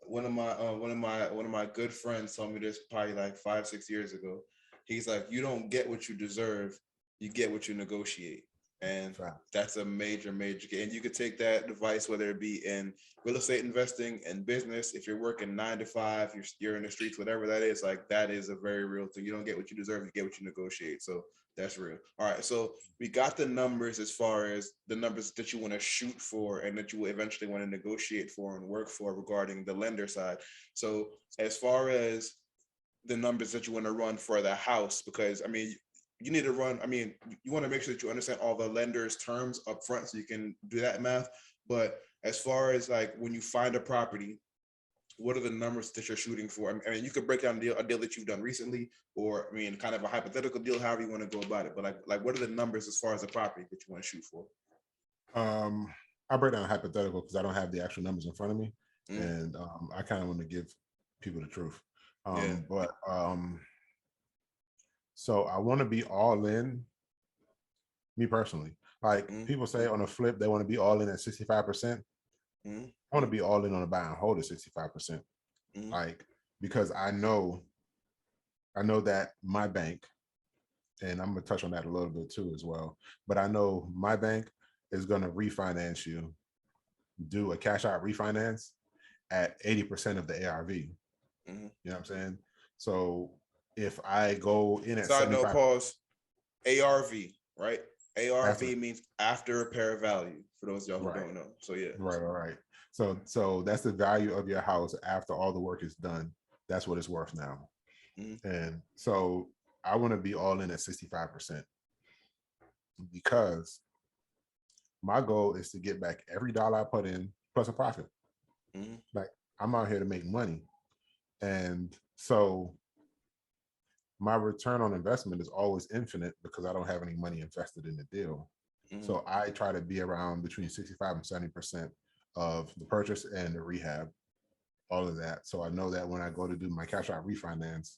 One of my good friends told me this probably like 5-6 years ago. He's like, you don't get what you deserve, you get what you negotiate. And that's a major and you could take that advice, whether it be in real estate investing and business. If you're working 9 to 5, you're in the streets, whatever that is, like that is a very real thing. You don't get what you deserve, you get what you negotiate. So that's real. All right, so we got the numbers as far as the numbers that you want to shoot for and that you will eventually want to negotiate for and work for regarding the lender side. So as far as the numbers that you want to run for the house, because I mean, you need to run. I mean, you want to make sure that you understand all the lender's terms up front so you can do that math. But as far as like when you find a property, what are the numbers that you're shooting for? I mean, you could break down a deal that you've done recently, or I mean, kind of a hypothetical deal, however you want to go about it. But like, what are the numbers as far as the property that you want to shoot for? I break down hypothetical because I don't have the actual numbers in front of me, and I kind of want to give people the truth. So I want to be all in. Me personally, like people say on a flip, they want to be all in at 65%. I want to be all in on a buy and hold at 65%. Like, because I know that my bank, and I'm gonna touch on that a little bit too as well, but I know my bank is gonna refinance you, do a cash out refinance at 80% of the ARV. You know what I'm saying? So if I go in at side note, 75, pause, ARV, right? ARV after, means after repair value, for those of y'all who don't know. So yeah. Right. So that's the value of your house after all the work is done. That's what it's worth now. And so I want to be all in at 65% because my goal is to get back every dollar I put in plus a profit. Like, I'm out here to make money. And so my return on investment is always infinite because I don't have any money invested in the deal. So I try to be around between 65 and 70% of the purchase and the rehab, all of that. So I know that when I go to do my cash out refinance,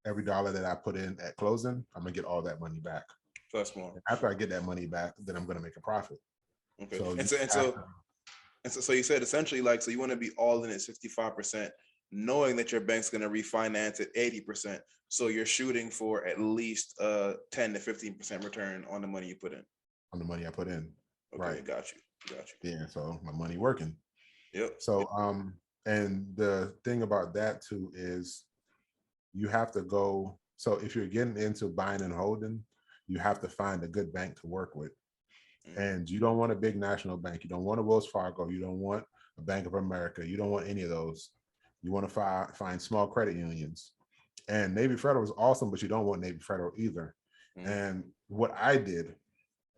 every dollar that I put in at closing, I'm gonna get all that money back. So that's more. After I get that money back, then I'm gonna make a profit. Okay. So you said essentially, like, so you want to be all in at 65%, knowing that your bank's gonna refinance at 80%. So you're shooting for at least 10 to 15% return on the money you put in. On the money I put in. Okay, right. Got you. Yeah, so my money working. Yep. So and the thing about that too is you have to go. So if you're getting into buying and holding, you have to find a good bank to work with. And you don't want a big national bank. You don't want a Wells Fargo. You don't want a Bank of America. You don't want any of those. You want to find small credit unions. And Navy Federal is awesome, but you don't want Navy Federal either. And what I did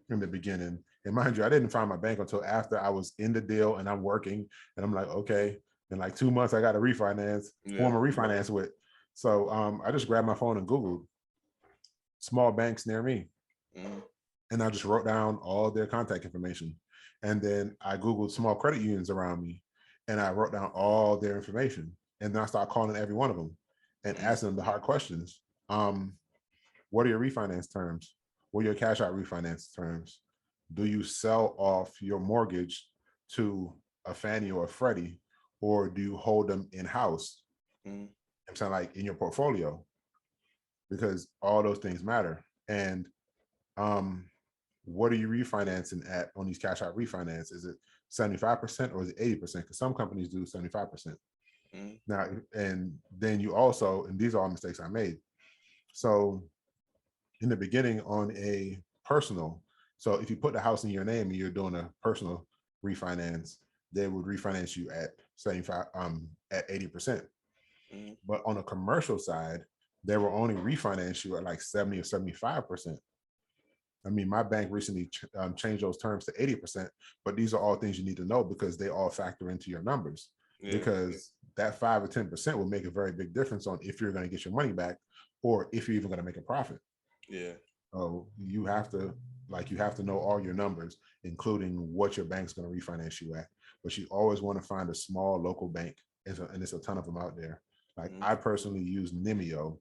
in the beginning, and mind you, I didn't find my bank until after I was in the deal and I'm working, and I'm like, okay, in like 2 months, I got to refinance, who I'm gonna refinance with. So I just grabbed my phone and Googled small banks near me. And I just wrote down all their contact information. And then I Googled small credit unions around me and I wrote down all their information. And then I started calling every one of them and asking them the hard questions. What are your refinance terms? What are your cash out refinance terms? Do you sell off your mortgage to a Fannie or a Freddie, or do you hold them in-house? I'm saying, like, in your portfolio, because all those things matter. And what are you refinancing at on these cash out refinance? Is it 75% or is it 80%? Because some companies do 75%. Now, and then you also, and these are all mistakes I made. So in the beginning on a personal, so if you put the house in your name and you're doing a personal refinance, they would refinance you at 75, at 80%. But on a commercial side, they will only refinance you at like 70 or 75%. I mean, my bank recently changed those terms to 80%, but these are all things you need to know because they all factor into your numbers. Because that 5 or 10% will make a very big difference on if you're going to get your money back or if you're even going to make a profit. So you have to know all your numbers, including what your bank's going to refinance you at. But you always want to find a small local bank, and there's a ton of them out there. Like I personally use Nimeo,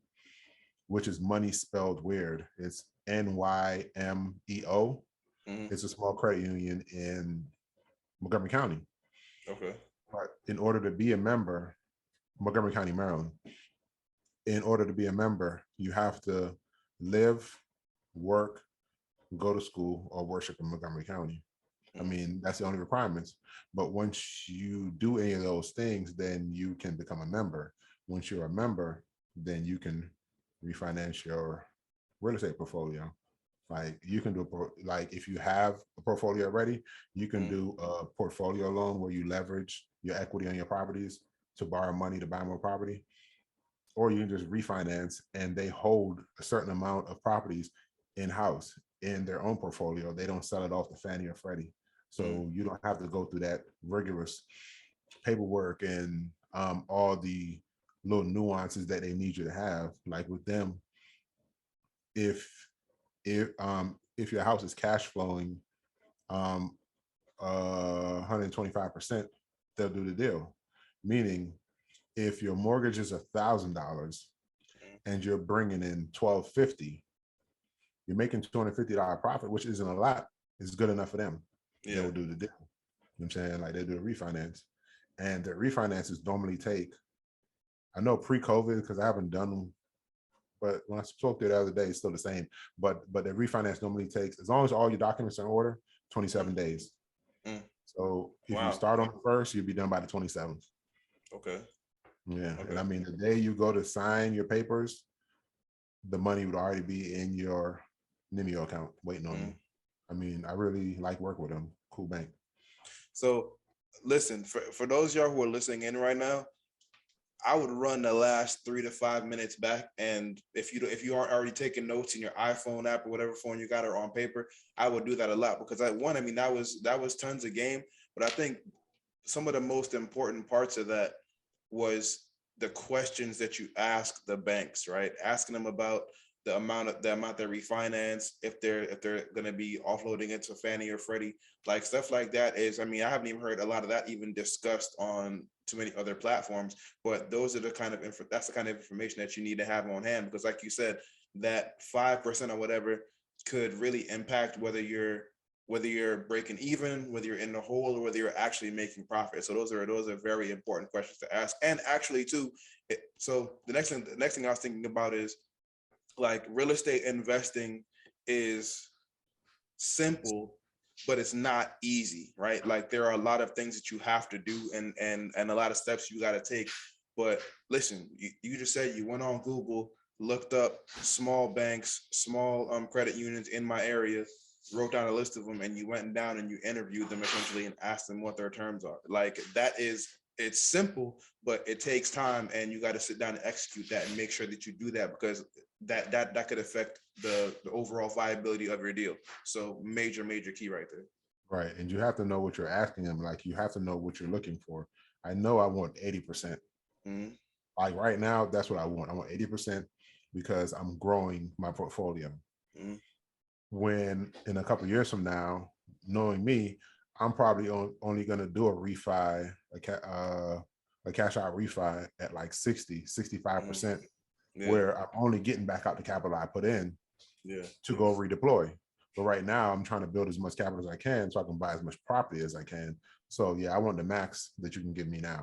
which is money spelled weird. It's NYMEO. It's a small credit union in Montgomery County. Okay. But in order to be a member, Montgomery County, Maryland, in order to be a member, you have to live, work, go to school, or worship in Montgomery County. I mean, that's the only requirements. But once you do any of those things, then you can become a member. Once you're a member, then you can refinance your real estate portfolio. Like you can do, like if you have a portfolio already, you can do a portfolio loan where you leverage your equity on your properties to borrow money to buy more property. or you can just refinance, and they hold a certain amount of properties in-house in their own portfolio. They don't sell it off to Fannie or Freddie. So you don't have to go through that rigorous paperwork and all the little nuances that they need you to have. Like with them, if your house is cash flowing 125%, they'll do the deal. Meaning, if your mortgage is $1,000 and you're bringing in $1,250, you're making $250 profit, which isn't a lot. It's good enough for them. Yeah. They'll do the deal. You know what I'm saying? Like, they do a refinance, and the refinances normally take, I know pre-COVID, because I haven't done them, but when I spoke to it the other day, it's still the same. But the refinance normally takes, as long as all your documents are in order, 27 days. So if you start on the 1st, you'll be done by the 27th. Okay. Yeah. Okay. And I mean, the day you go to sign your papers, the money would already be in your Nimio account waiting on you. I mean, I really like work with them. Cool bank. So listen, for those of y'all who are listening in right now, I would run the last 3 to 5 minutes back, and if you aren't already taking notes in your iPhone app or whatever phone you got, or on paper, I would do that a lot, because that was tons of game. But I think some of the most important parts of that was the questions that you ask the banks, right? Asking them about the amount they refinance, if they're going to be offloading into Fannie or Freddie, like stuff like that. I haven't even heard a lot of that even discussed on too many other platforms, but those are the kind of that's the kind of information that you need to have on hand, because like you said, that 5% or whatever could really impact whether you're breaking even, whether you're in the hole, or whether you're actually making profit. So those are very important questions to ask. And actually too, so the next thing I was thinking about is, like, real estate investing is simple, but it's not easy, right? Like, there are a lot of things that you have to do, and a lot of steps you got to take. But listen, you just said you went on Google, looked up small banks, small credit unions in my area, wrote down a list of them, and you went down and you interviewed them essentially and asked them what their terms are. Like, it's simple, but it takes time, and you got to sit down and execute that and make sure that you do that, because that could affect the overall viability of your deal. So major key right there. Right. And you have to know what you're asking them. Like, you have to know what you're looking for. I know I want 80%. Like right now, that's what I want. I want 80% because I'm growing my portfolio. When in a couple of years from now, knowing me, I'm probably only going to do a refi, a cash out refi at like 65%, where I'm only getting back out the capital I put in to go redeploy. But right now, I'm trying to build as much capital as I can so I can buy as much property as I can. So yeah, I want the max that you can give me now.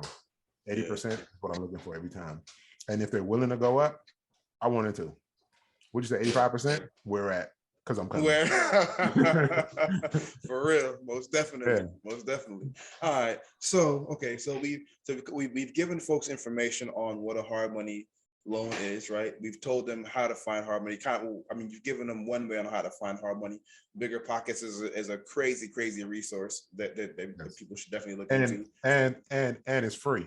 80% is what I'm looking for every time. And if they're willing to go up, I want it to. Would you say 85%? We're at, because I'm coming. For real, most definitely. All right. So okay, so we've given folks information on what a hard money loan is, right? We've told them how to find hard money. You've given them one way on how to find hard money. Bigger Pockets is a crazy resource that people should definitely look into. And it's free.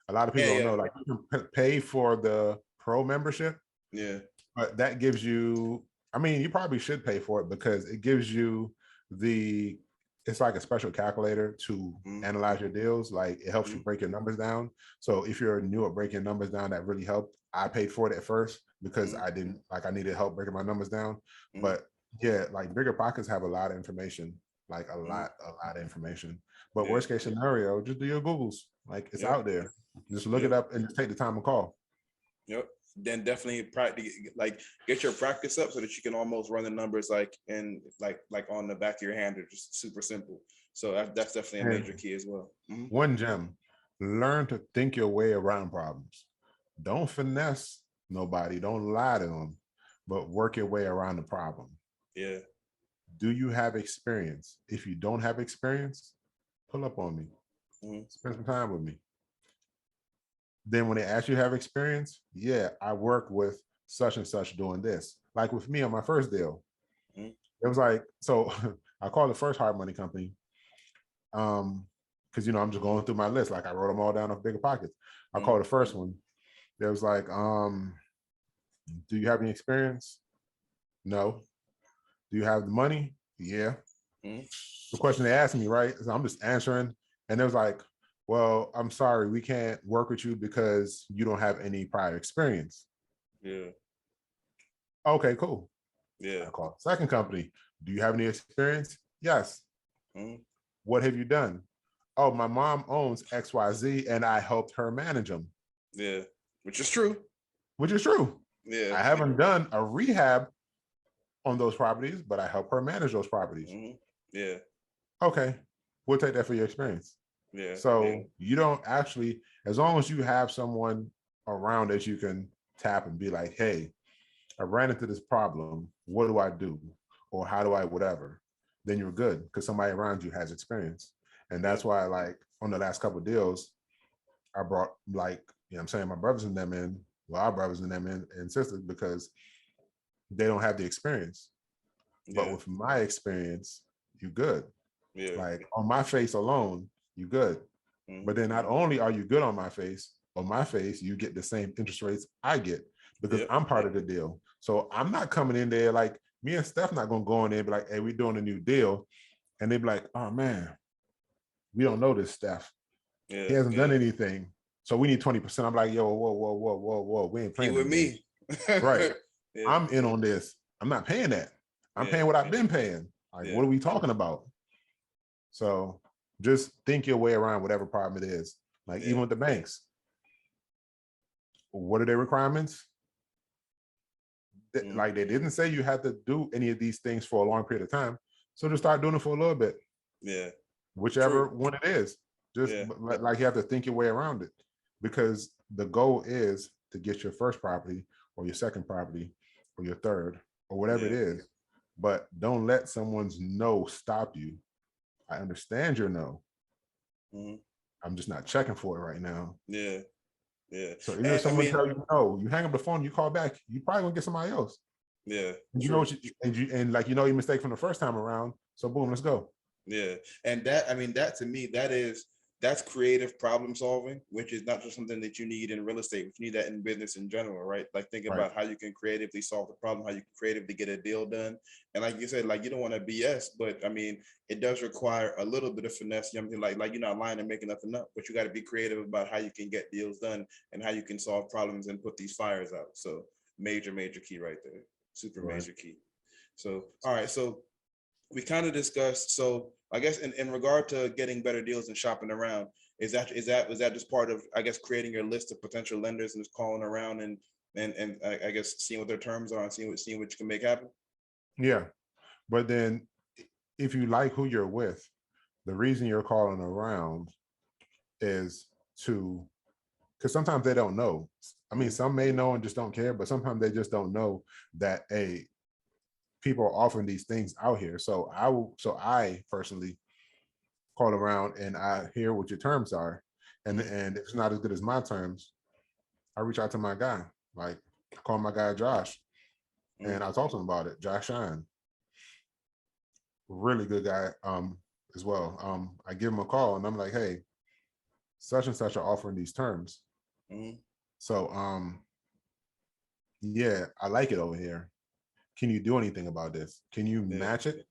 A lot of people don't know, like, you can pay for the pro membership. Yeah. But that gives you, you probably should pay for it, because it gives you it's like a special calculator to analyze your deals. Like, it helps you break your numbers down. So if you're new at breaking numbers down, that really helped. I paid for it at first because I needed help breaking my numbers down. But yeah, like, Bigger Pockets have a lot of information, like a lot of information. But worst case scenario, just do your Googles. Like, it's out there. Just look it up and just take the time to call. Yep. Then definitely get your practice up so that you can almost run the numbers like on the back of your hand, or just super simple. So that's definitely a major key as well. One gem: learn to think your way around problems. Don't finesse nobody. Don't lie to them, but work your way around the problem. Yeah. Do you have experience? If you don't have experience, pull up on me. Spend some time with me. Then when they ask you have experience, I work with such and such doing this. Like with me on my first deal, it was like, so I called the first hard money company, because I'm just going through my list. Like, I wrote them all down off Bigger Pockets. I called the first one. There was like, do you have any experience? No. Do you have the money? Yeah. The question they asked me, right? So I'm just answering, and it was like, well, I'm sorry, we can't work with you because you don't have any prior experience. Yeah. Okay, cool. Yeah. I called second company. Do you have any experience? Yes. What have you done? Oh, my mom owns XYZ and I helped her manage them. Yeah. Which is true. Which is true. Yeah. I haven't done a rehab on those properties, but I help her manage those properties. Yeah. Okay. We'll take that for your experience. Yeah. So you don't actually, as long as you have someone around that you can tap and be like, hey, I ran into this problem. What do I do? Or how do I whatever? Then you're good because somebody around you has experience. And that's why, like, on the last couple of deals, I brought, like, you know what I'm saying, my brothers and them in, well, our brothers and them in, and sisters, because they don't have the experience. But with my experience, you good. Yeah. Like on my face alone, you good. But then not only are you good on my face, you get the same interest rates I get because I'm part of the deal. So I'm not coming in there like me and Steph not gonna go in there and be like, hey, we're doing a new deal. And they be like, oh man, we don't know this Steph. Yeah. He hasn't done anything. So we need 20%. I'm like, yo, whoa. We ain't playing with me. Right. I'm in on this. I'm not paying that. I'm paying what I've been paying. Like, what are we talking about? So just think your way around whatever problem it is. Like even with the banks, what are their requirements? Like they didn't say you had to do any of these things for a long period of time. So just start doing it for a little bit. Yeah. Whichever one it is. Just like you have to think your way around it, because the goal is to get your first property or your second property or your third or whatever it is. But don't let someone's no stop you. I understand your no. I'm just not checking for it right now. Yeah. So even if someone tell you no, you hang up the phone, you call back, you probably gonna get somebody else. Yeah. And you know what and like you know your mistake from the first time around. So boom, let's go. Yeah. And that to me, that's creative problem solving, which is not just something that you need in real estate, but you need that in business in general, right? Like think about how you can creatively solve the problem, how you can creatively get a deal done. And like you said, like you don't want to BS, but I mean, it does require a little bit of finesse. You know, like you're not lying and making nothing up, but you got to be creative about how you can get deals done and how you can solve problems and put these fires out. So major key right there. Super major key. So, all right. So we kind of discussed. So I guess in regard to getting better deals and shopping around, was that just part of, I guess, creating your list of potential lenders and just calling around and I guess seeing what their terms are and seeing what you can make happen? Yeah. But then if you like who you're with, the reason you're calling around is because sometimes they don't know. I mean, some may know and just don't care, but sometimes they just don't know that people are offering these things out here. So I personally call around and I hear what your terms are. And if it's not as good as my terms, I reach out to my guy. Like I call my guy Josh and I talk to him about it. Josh Shine. Really good guy as well. I give him a call and I'm like, hey, such and such are offering these terms. So yeah, I like it over here. Can you do anything about this? Can you match it?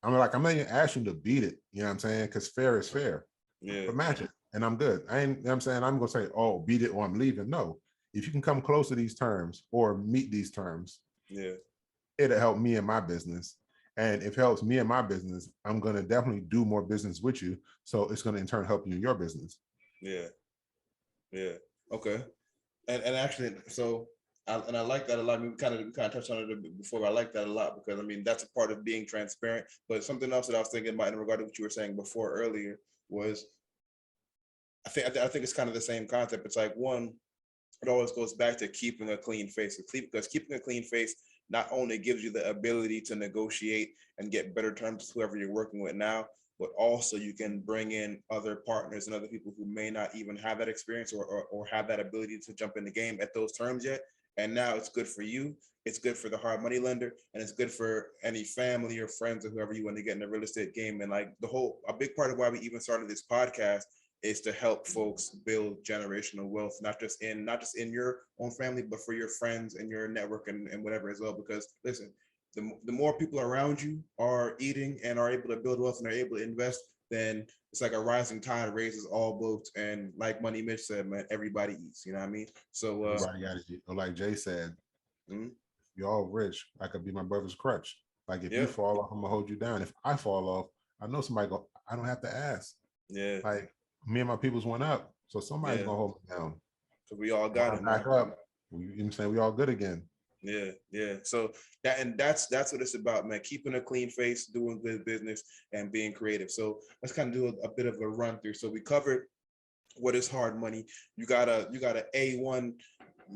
I'm like, I'm not even asking you to beat it. You know what I'm saying? Because fair is fair. Yeah. But match it. And I'm good. I ain't, you know what I'm saying? I'm going to say, oh, beat it or I'm leaving. No. If you can come close to these terms or meet these terms, it'll help me in my business. And if it helps me in my business, I'm going to definitely do more business with you. So it's going to in turn help you in your business. Yeah. Okay. And actually, so I like that a lot. We kind of touched on it before, but I like that a lot because I mean that's a part of being transparent. But something else that I was thinking about in regard to what you were saying before earlier was, I think it's kind of the same concept. It's like one, it always goes back to keeping a clean face. Because keeping a clean face not only gives you the ability to negotiate and get better terms with whoever you're working with now, but also you can bring in other partners and other people who may not even have that experience or have that ability to jump in the game at those terms yet. And now it's good for you, it's good for the hard money lender, and it's good for any family or friends or whoever you want to get in the real estate game. And like a big part of why we even started this podcast is to help folks build generational wealth, not just in your own family, but for your friends and your network and whatever as well. Because listen, the more people around you are eating and are able to build wealth and are able to invest, then it's like a rising tide raises all boats. And like Money Mitch said, man, everybody eats. You know what I mean? So everybody got it. Like Jay said, you're all rich. I could be my brother's crutch. Like if you fall off, I'm gonna hold you down. If I fall off, I know somebody go. I don't have to ask. Yeah. Like me and my peoples went up, so somebody's gonna hold me down. So we all got it. Back up. You know what I'm saying? We all good again. Yeah. So that's what it's about, man. Keeping a clean face, doing good business, and being creative. So let's kind of do a bit of a run through. So we covered what is hard money. You got a A1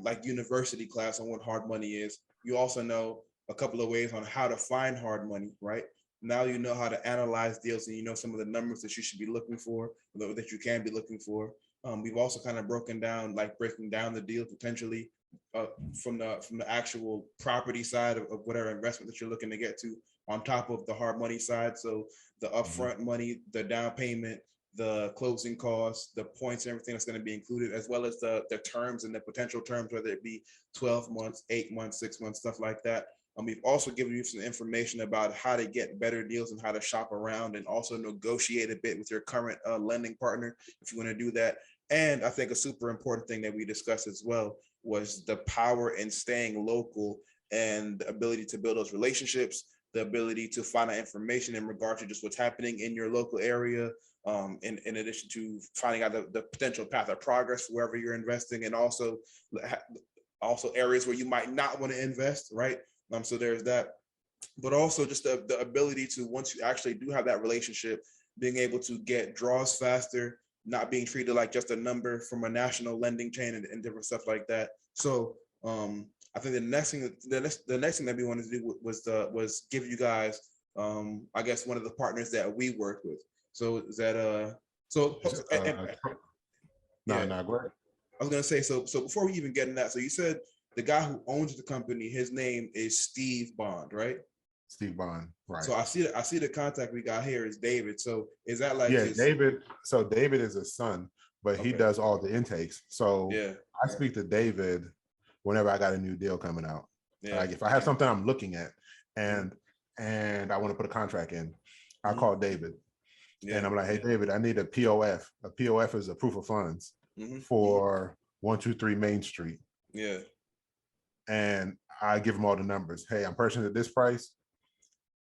like university class on what hard money is. You also know a couple of ways on how to find hard money, right? Now you know how to analyze deals, and you know some of the numbers that you should be looking for, that you can be looking for. We've also kind of breaking down the deal potentially from the actual property side of whatever investment that you're looking to get to, on top of the hard money side. So the upfront money, the down payment, the closing costs, the points, and everything that's going to be included, as well as the terms and the potential terms, whether it be 12 months, 8 months, 6 months, stuff like that. We've also given you some information about how to get better deals and how to shop around and also negotiate a bit with your current lending partner if you want to do that. And I think a super important thing that we discussed as well was the power in staying local and the ability to build those relationships, the ability to find out information in regard to just what's happening in your local area, in addition to finding out the potential path of progress wherever you're investing, and also areas where you might not want to invest, right? So there's that, but also just the ability to, once you actually do have that relationship, being able to get draws faster, not being treated like just a number from a national lending chain and different stuff like that. So I think the next thing that we wanted to do was give you guys, I guess, one of the partners that we work with. So is that go ahead. I was gonna say, so before we even get in that, so you said the guy who owns the company, his name is Steve Bond, right? Steve Bond, right? So I see the contact we got here is David. So is that like David? So David is his son, but he does all the intakes. So I speak to David whenever I got a new deal coming out. Like if I have something I'm looking at and I want to put a contract in, I call David. And I'm like, hey, David, I need a POF. A POF is a proof of funds for 123 Main Street. Yeah. And I give him all the numbers. Hey, I'm purchasing at this price.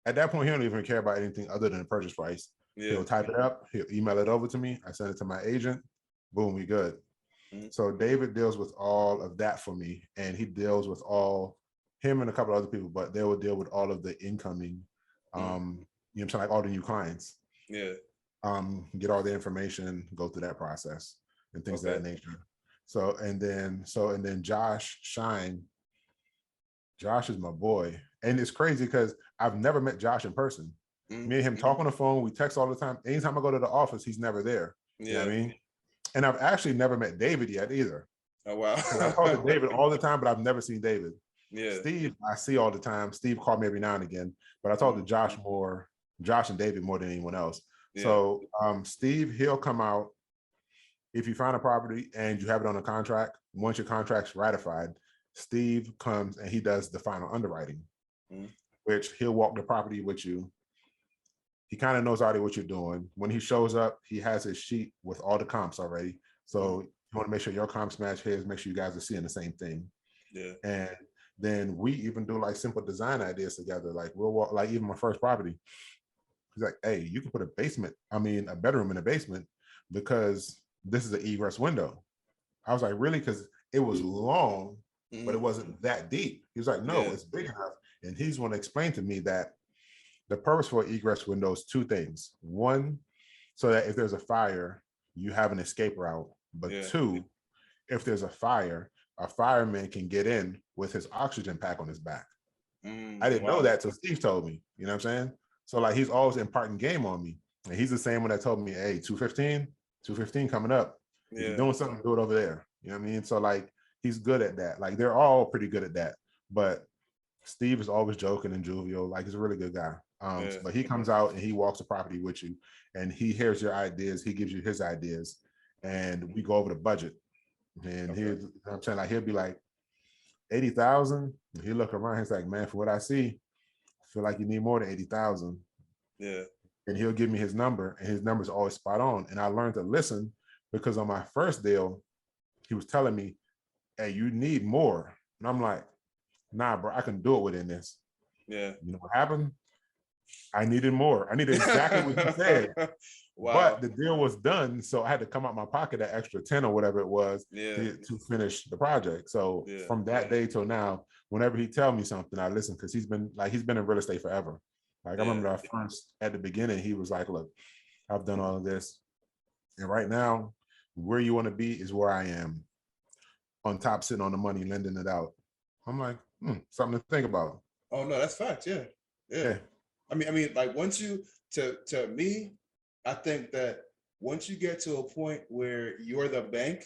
At that point, he don't even care about anything other than the purchase price. He'll type it up. He'll email it over to me. I send it to my agent. Boom, we good. So David deals with all of that for me. And he deals with him and a couple other people, but they will deal with all of the incoming, you know what I'm saying, like all the new clients. Yeah. Get all the information, go through that process and things of that nature. So and then Josh Shine. Josh is my boy. And it's crazy because I've never met Josh in person. Me and him talk on the phone. We text all the time. Anytime I go to the office, he's never there. You know what I mean? And I've actually never met David yet either. Oh, wow. I talk to David all the time, but I've never seen David. Yeah. Steve, I see all the time. Steve called me every now and again, but I talk to Josh and David more than anyone else. Yeah. So Steve, he'll come out if you find a property and you have it on a contract. Once your contract's ratified, Steve comes and he does the final underwriting, which he'll walk the property with you. He kind of knows already what you're doing. When he shows up, he has his sheet with all the comps already. So you want to make sure your comps match his, make sure you guys are seeing the same thing. Yeah. And then we even do like simple design ideas together. Like we'll walk, like even my first property. He's like, hey, you can put a bedroom in a basement because this is an egress window. I was like, really? Because it was long, but it wasn't that deep. He was like, no, it's big enough. And he's going to explain to me that the purpose for an egress window is two things. One, so that if there's a fire, you have an escape route. But two, if there's a fireman can get in with his oxygen pack on his back. I didn't know that till Steve told me. You know what I'm saying? So like he's always imparting game on me. And he's the same one that told me, hey, 215 coming up. If you're doing something, do it over there. You know what I mean? So like he's good at that. Like they're all pretty good at that. But Steve is always joking and jovial. Like he's a really good guy. But he comes out and he walks the property with you and he hears your ideas. He gives you his ideas. and we go over the budget. And I'm saying, like, he'll be like 80,000. He look around, he's like, man, for what I see, I feel like you need more than 80,000. Yeah. And he'll give me his number, and his number's always spot on. And I learned to listen, because on my first deal, he was telling me, hey, you need more. And I'm like, nah, bro, I can do it within this. Yeah. You know what happened? I needed more. I needed exactly what he said. Wow. But the deal was done, so I had to come out my pocket that extra 10 or whatever it was to finish the project. So from that day till now, whenever he tell me something, I listen, because he's been in real estate forever. Like I remember that first at the beginning, he was like, look, I've done all of this, and right now, where you want to be is where I am, on top, sitting on the money, lending it out. I'm like, something to think about. Oh no, that's facts. Yeah. I mean, like once you to me, I think that once you get to a point where you're the bank,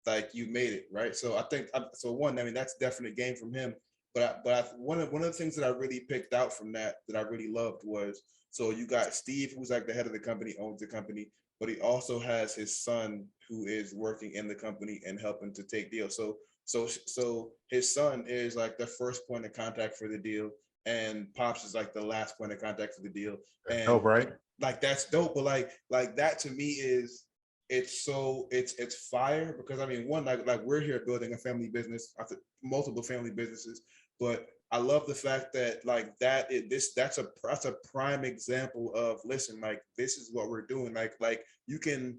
like you made it, right? So I think one, I mean, that's definite gain from him. But one of the things that I really picked out from that I really loved was, so you got Steve, who's like the head of the company, owns the company, but he also has his son who is working in the company and helping to take deals. So his son is like the first point of contact for the deal, and Pops is like the last point of contact for the deal. And dope, right? Like that's dope, but like that to me is it's fire, because I mean, one, like we're here building a family business, multiple family businesses, but I love the fact that like that's a prime example of, listen, like this is what we're doing. Like you can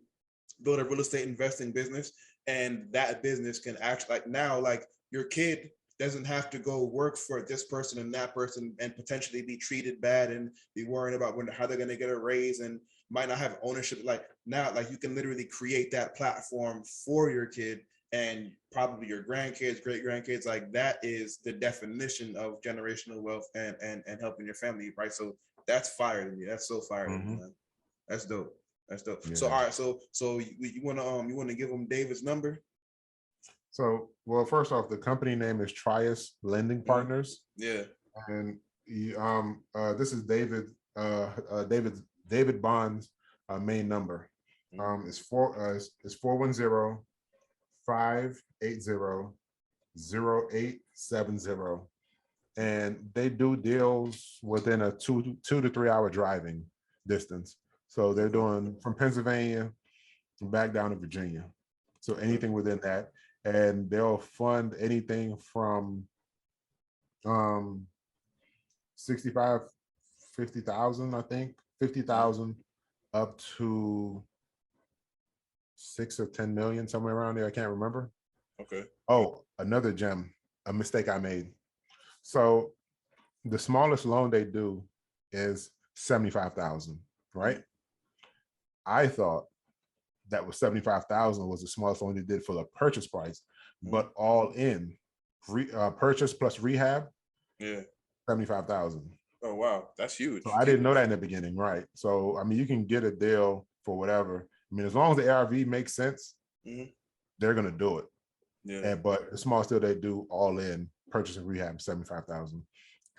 build a real estate investing business, and that business can actually, like now, like your kid doesn't have to go work for this person and that person and potentially be treated bad and be worrying about how they're going to get a raise and might not have ownership. Like now, like you can literally create that platform for your kid and probably your grandkids, great grandkids. Like that is the definition of generational wealth and helping your family, right? So that's fire to me. That's so fire to me, man. That's dope. That's dope. Yeah. So all right, so you wanna give him David's number? So, well, first off, the company name is Trias Lending Partners. Yeah. And this is David Bond's main number. It's 410-580-0870. And they do deals within a 2 to 3 hour driving distance. So they're doing from Pennsylvania back down to Virginia. So anything within that. And they'll fund anything from 65, 50,000, I think, 50,000 up to 6 or 10 million, somewhere around there. I can't remember. Okay. Oh, another gem, a mistake I made. So the smallest loan they do is 75,000, right? I thought that was 75,000 was the smallest loan they did for the purchase price, but all in purchase plus rehab, 75,000. Oh wow, that's huge. So I didn't know that in the beginning, right? So I mean, you can get a deal for whatever. I mean, as long as the ARV makes sense, they're gonna do it. Yeah. But the smallest deal they do all in purchase and rehab 75,000,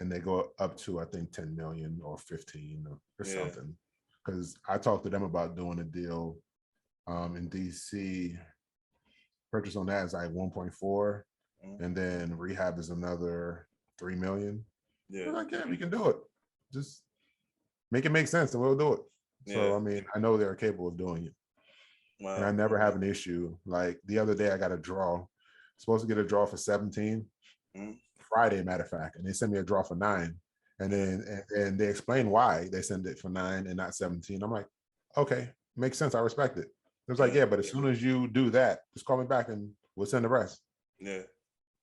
and they go up to I think 10 million or 15 or something. Because I talked to them about doing a deal in DC. Purchase on that is like 1.4, and then rehab is another 3 million. Yeah, like, yeah, we can do it. Just make it make sense, and we'll do it. So I mean, I know they're capable of doing it. Wow. And I never have an issue. Like the other day, I got a draw. Supposed to get a draw for 17 Friday, matter of fact, and they sent me a draw for 9. And then and they explain why they send it for 9 and not 17. I'm like, okay, makes sense. I respect it. It was like, yeah, but as soon as you do that, just call me back and we'll send the rest. Yeah.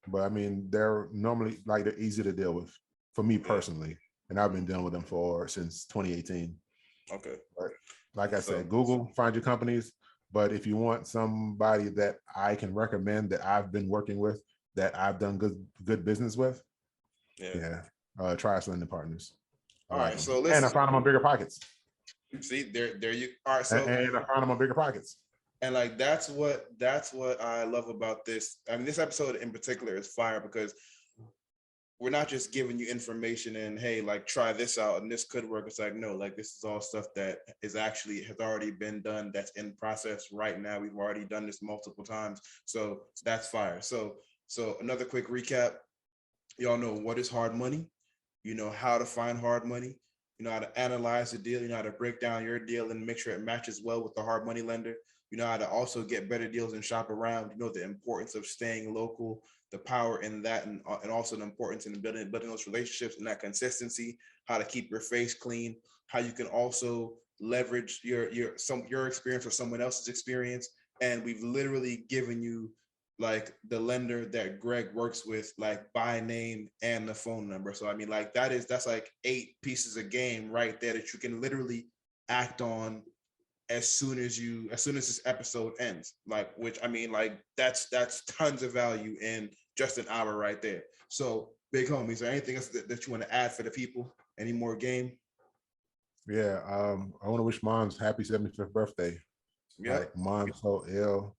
But I mean, they're normally like they're easy to deal with for me personally, and I've been dealing with them since 2018. Okay. But like I said, Google, find your companies. But if you want somebody that I can recommend that I've been working with, that I've done good business with, Trias Lending Partners. All right, so and I found them on Bigger Pockets. See, there you are. So and I found them on Bigger Pockets. And like that's what I love about this. I mean, this episode in particular is fire because we're not just giving you information and hey, like try this out and this could work. It's like, no, like this is all stuff that is actually has already been done, that's in process right now. We've already done this multiple times. So that's fire. So another quick recap. Y'all know what is hard money. You know how to find hard money. You know how to analyze the deal. You know how to break down your deal and make sure it matches well with the hard money lender. You know how to also get better deals and shop around. You know the importance of staying local, the power in that, and also the importance in building those relationships and that consistency. How to keep your face clean. How you can also leverage your experience or someone else's experience. And we've literally given you like the lender that Greg works with, like by name and the phone number. So I mean, like that's like 8 pieces of game right there that you can literally act on as soon as this episode ends. Like, which I mean, like that's tons of value in just an hour right there. So big homie, is there anything else that you want to add for the people? Any more game? Yeah, I want to wish Mom's happy 75th birthday. Yeah, like, Mom's so ill.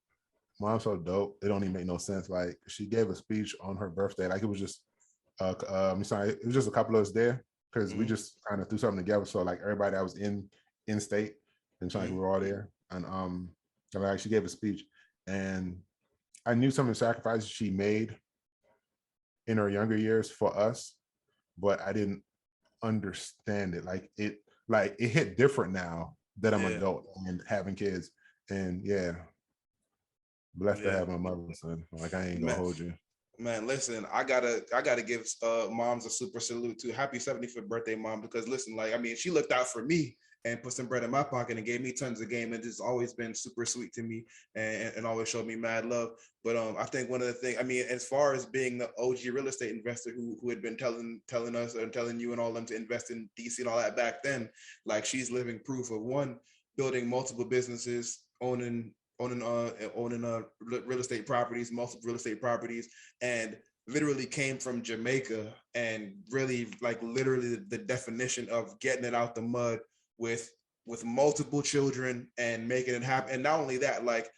Mom's so dope. It don't even make no sense. Like, she gave a speech on her birthday. Like, it was just, it was just a couple of us there because we just kind of threw something together. So like everybody that was in state, and like we were all there. And like she gave a speech, and I knew some of the sacrifices she made in her younger years for us, but I didn't understand it. Like it hit different now that I'm an adult and having kids. And yeah. Blessed to have my mother, son. Like, I ain't gonna hold you. Man, listen, I gotta give moms a super salute to. Happy 75th birthday, Mom, because listen, like, I mean, she looked out for me and put some bread in my pocket and gave me tons of game, and it's always been super sweet to me and always showed me mad love. But I think one of the things, I mean, as far as being the OG real estate investor who had been telling us and telling you and all them to invest in DC and all that back then, like, she's living proof of one, building multiple businesses, owning real estate properties, multiple real estate properties, and literally came from Jamaica, and really, like, literally the definition of getting it out the mud with multiple children and making it happen. And not only that, like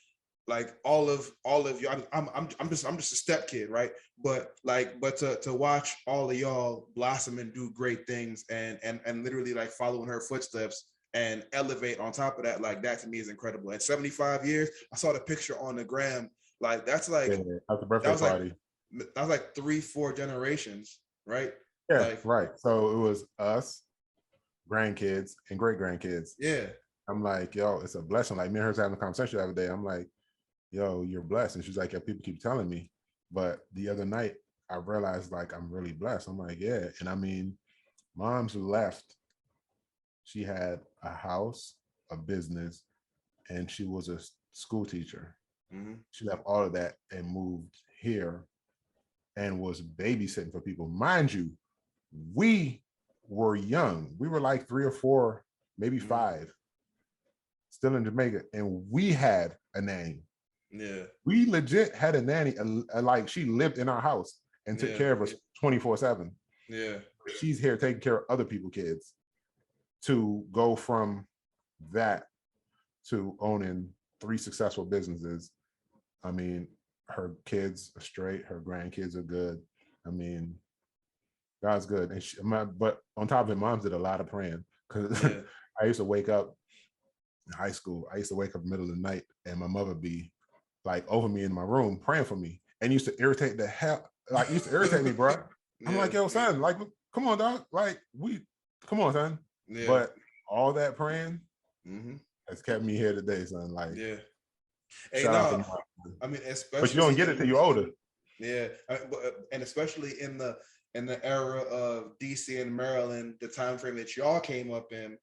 all of you, I'm just a step kid, right? But to watch all of y'all blossom and do great things and literally like following her footsteps and elevate on top of that, like, that to me is incredible. At 75 years, I saw the picture on the gram. Like, that's like, at the birthday party. That was like 3-4 generations, right? Yeah, like, right. So it was us, grandkids, and great grandkids. Yeah. I'm like, yo, it's a blessing. Like, me and her was having a conversation the other day. I'm like, yo, you're blessed. And she's like, yeah, people keep telling me. But the other night, I realized, like, I'm really blessed. I'm like, yeah. And I mean, Mom's left. She had a house, a business, and she was a school teacher. Mm-hmm. She left all of that and moved here and was babysitting for people. Mind you, we were young. We were like 3 or 4, maybe 5, still in Jamaica, and we had a nanny. Yeah. We legit had a nanny, like, she lived in our house and took care of us 24/7. Yeah. She's here taking care of other people's kids. To go from that to owning 3 successful businesses. I mean, her kids are straight, her grandkids are good. I mean, God's good. And but on top of it, Moms did a lot of praying, because I used to wake up in high school. I used to wake up in the middle of the night, and my mother would be like over me in my room praying for me, and used to irritate the hell. Like, used to irritate me, bro. I'm like, yo, son, like, come on, dog. Like, come on, son. Yeah. But all that praying has kept me here today, son. Like, hey, no, I mean, especially, but you don't get it till you're older. Yeah, and especially in the era of DC and Maryland, the time frame that y'all came up in,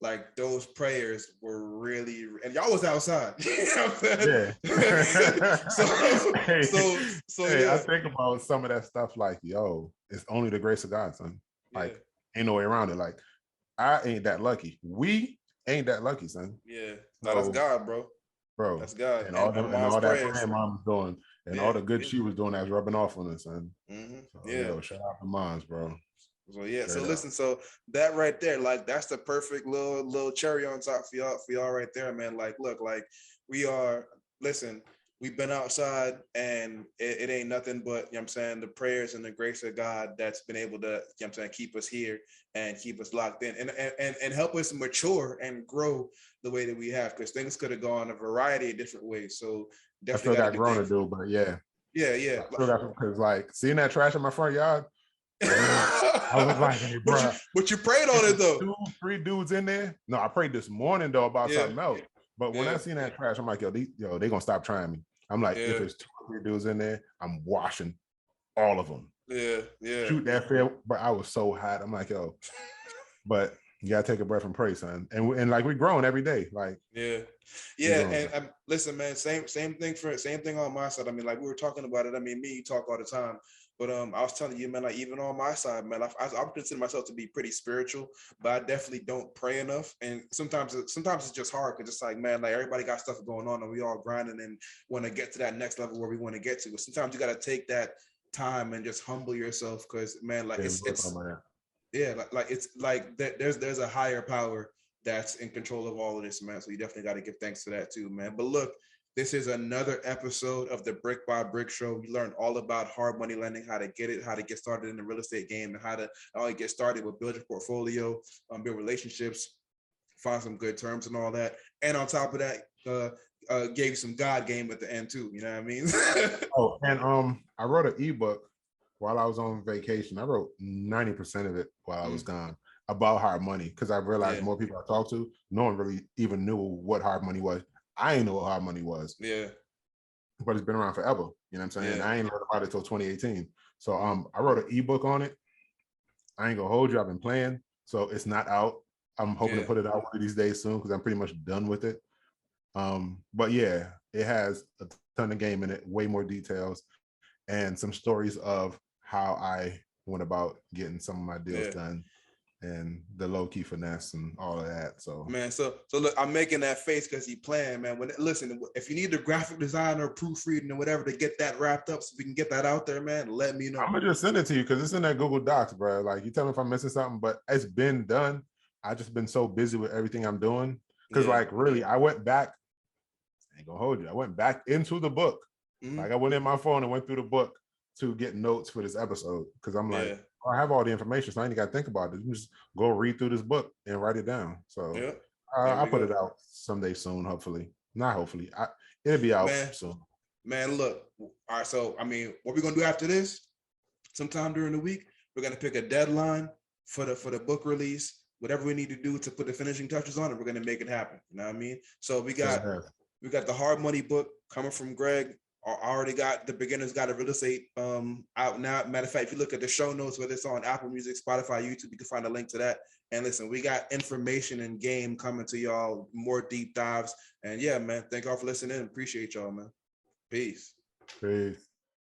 like, those prayers were really, and y'all was outside. You know what I'm saying? Yeah. so I think about some of that stuff, like, yo, it's only the grace of God, son. Like, ain't no way around it. Like, I ain't that lucky. We ain't that lucky, son. Yeah, no, that's God, bro. That's God. And all that praying Mom was doing, and all the good she was doing, that's rubbing off on us, son. So, yo, shout out to Moms, bro. So listen, so that right there, like, that's the perfect little cherry on top for y'all right there, man. Like, look, like, we are, listen, we've been outside, and it ain't nothing but, you know what I'm saying, the prayers and the grace of God that's been able to, you know what I'm saying, keep us here and keep us locked in and help us mature and grow the way that we have, because things could have gone a variety of different ways. So I definitely still got growing to do, but yeah. Yeah. I still got, because like seeing that trash in my front yard, I was like, hey, bro. But you prayed on it though. 2-3 dudes in there. No, I prayed this morning though about something else. But when Yeah. I seen that trash, I'm like, they gonna stop trying me. I'm like, if it's 2 or 3 dudes in there, I'm washing all of them. Yeah. Shoot that fair. But I was so hot. I'm like, yo, but you gotta take a breath and pray, son. And like we growing every day. Like and listen, man, same thing on my side. I mean, like we were talking about it. I mean, me, you talk all the time. But I was telling you, man, like even on my side, man, I consider myself to be pretty spiritual, but I definitely don't pray enough. And sometimes it's just hard because it's like, man, like everybody got stuff going on and we all grinding and want to get to that next level where we want to get to. But sometimes you got to take that time and just humble yourself, because man, like it's like there's a higher power that's in control of all of this, man. So you definitely got to give thanks to that too, man. But look, this is another episode of the Brick by Brick Show. We learned all about hard money lending, how to get it, how to get started in the real estate game, and how to get started with build your portfolio, build relationships, find some good terms and all that. And on top of that, gave you some God game at the end too. You know what I mean? Oh, and I wrote an ebook while I was on vacation. I wrote 90% of it while I was gone about hard money, because I realized more people I talked to, no one really even knew what hard money was. I ain't know what hard money was. Yeah. But it's been around forever. You know what I'm saying? Yeah. I ain't heard about it till 2018. So I wrote an ebook on it. I ain't gonna hold you. I've been playing. So it's not out. I'm hoping to put it out one of these days soon, because I'm pretty much done with it. But yeah, it has a ton of game in it, way more details, and some stories of how I went about getting some of my deals done, and the low-key finesse and all of that. So man, so look, I'm making that face because he playing, man. Listen, if you need the graphic designer, proofreading, and whatever to get that wrapped up, so we can get that out there, man, let me know. I'm gonna just send it to you because it's in that Google Docs, bro. Like, you tell me if I'm missing something, but it's been done. I just been so busy with everything I'm doing, because like really, I went back. I ain't gonna hold you. I went back into the book. Like I went in my phone and went through the book to get notes for this episode, because I'm like, I have all the information, so I ain't got to think about it. You just go read through this book and write it down. So I'll put it out someday soon, hopefully. Not hopefully. It'll be out soon. Man, look. All right, so I mean, what we're gonna do after this? Sometime during the week, we're gonna pick a deadline for the book release. Whatever we need to do to put the finishing touches on it, we're gonna make it happen. You know what I mean? So we got the hard money book coming from Greg. I already got the Beginner's Guide to Real Estate out now. Matter of fact, if you look at the show notes, whether it's on Apple Music, Spotify, YouTube, you can find a link to that. And listen, we got information and game coming to y'all, more deep dives. And yeah, man, thank y'all for listening. Appreciate y'all, man. Peace. Peace.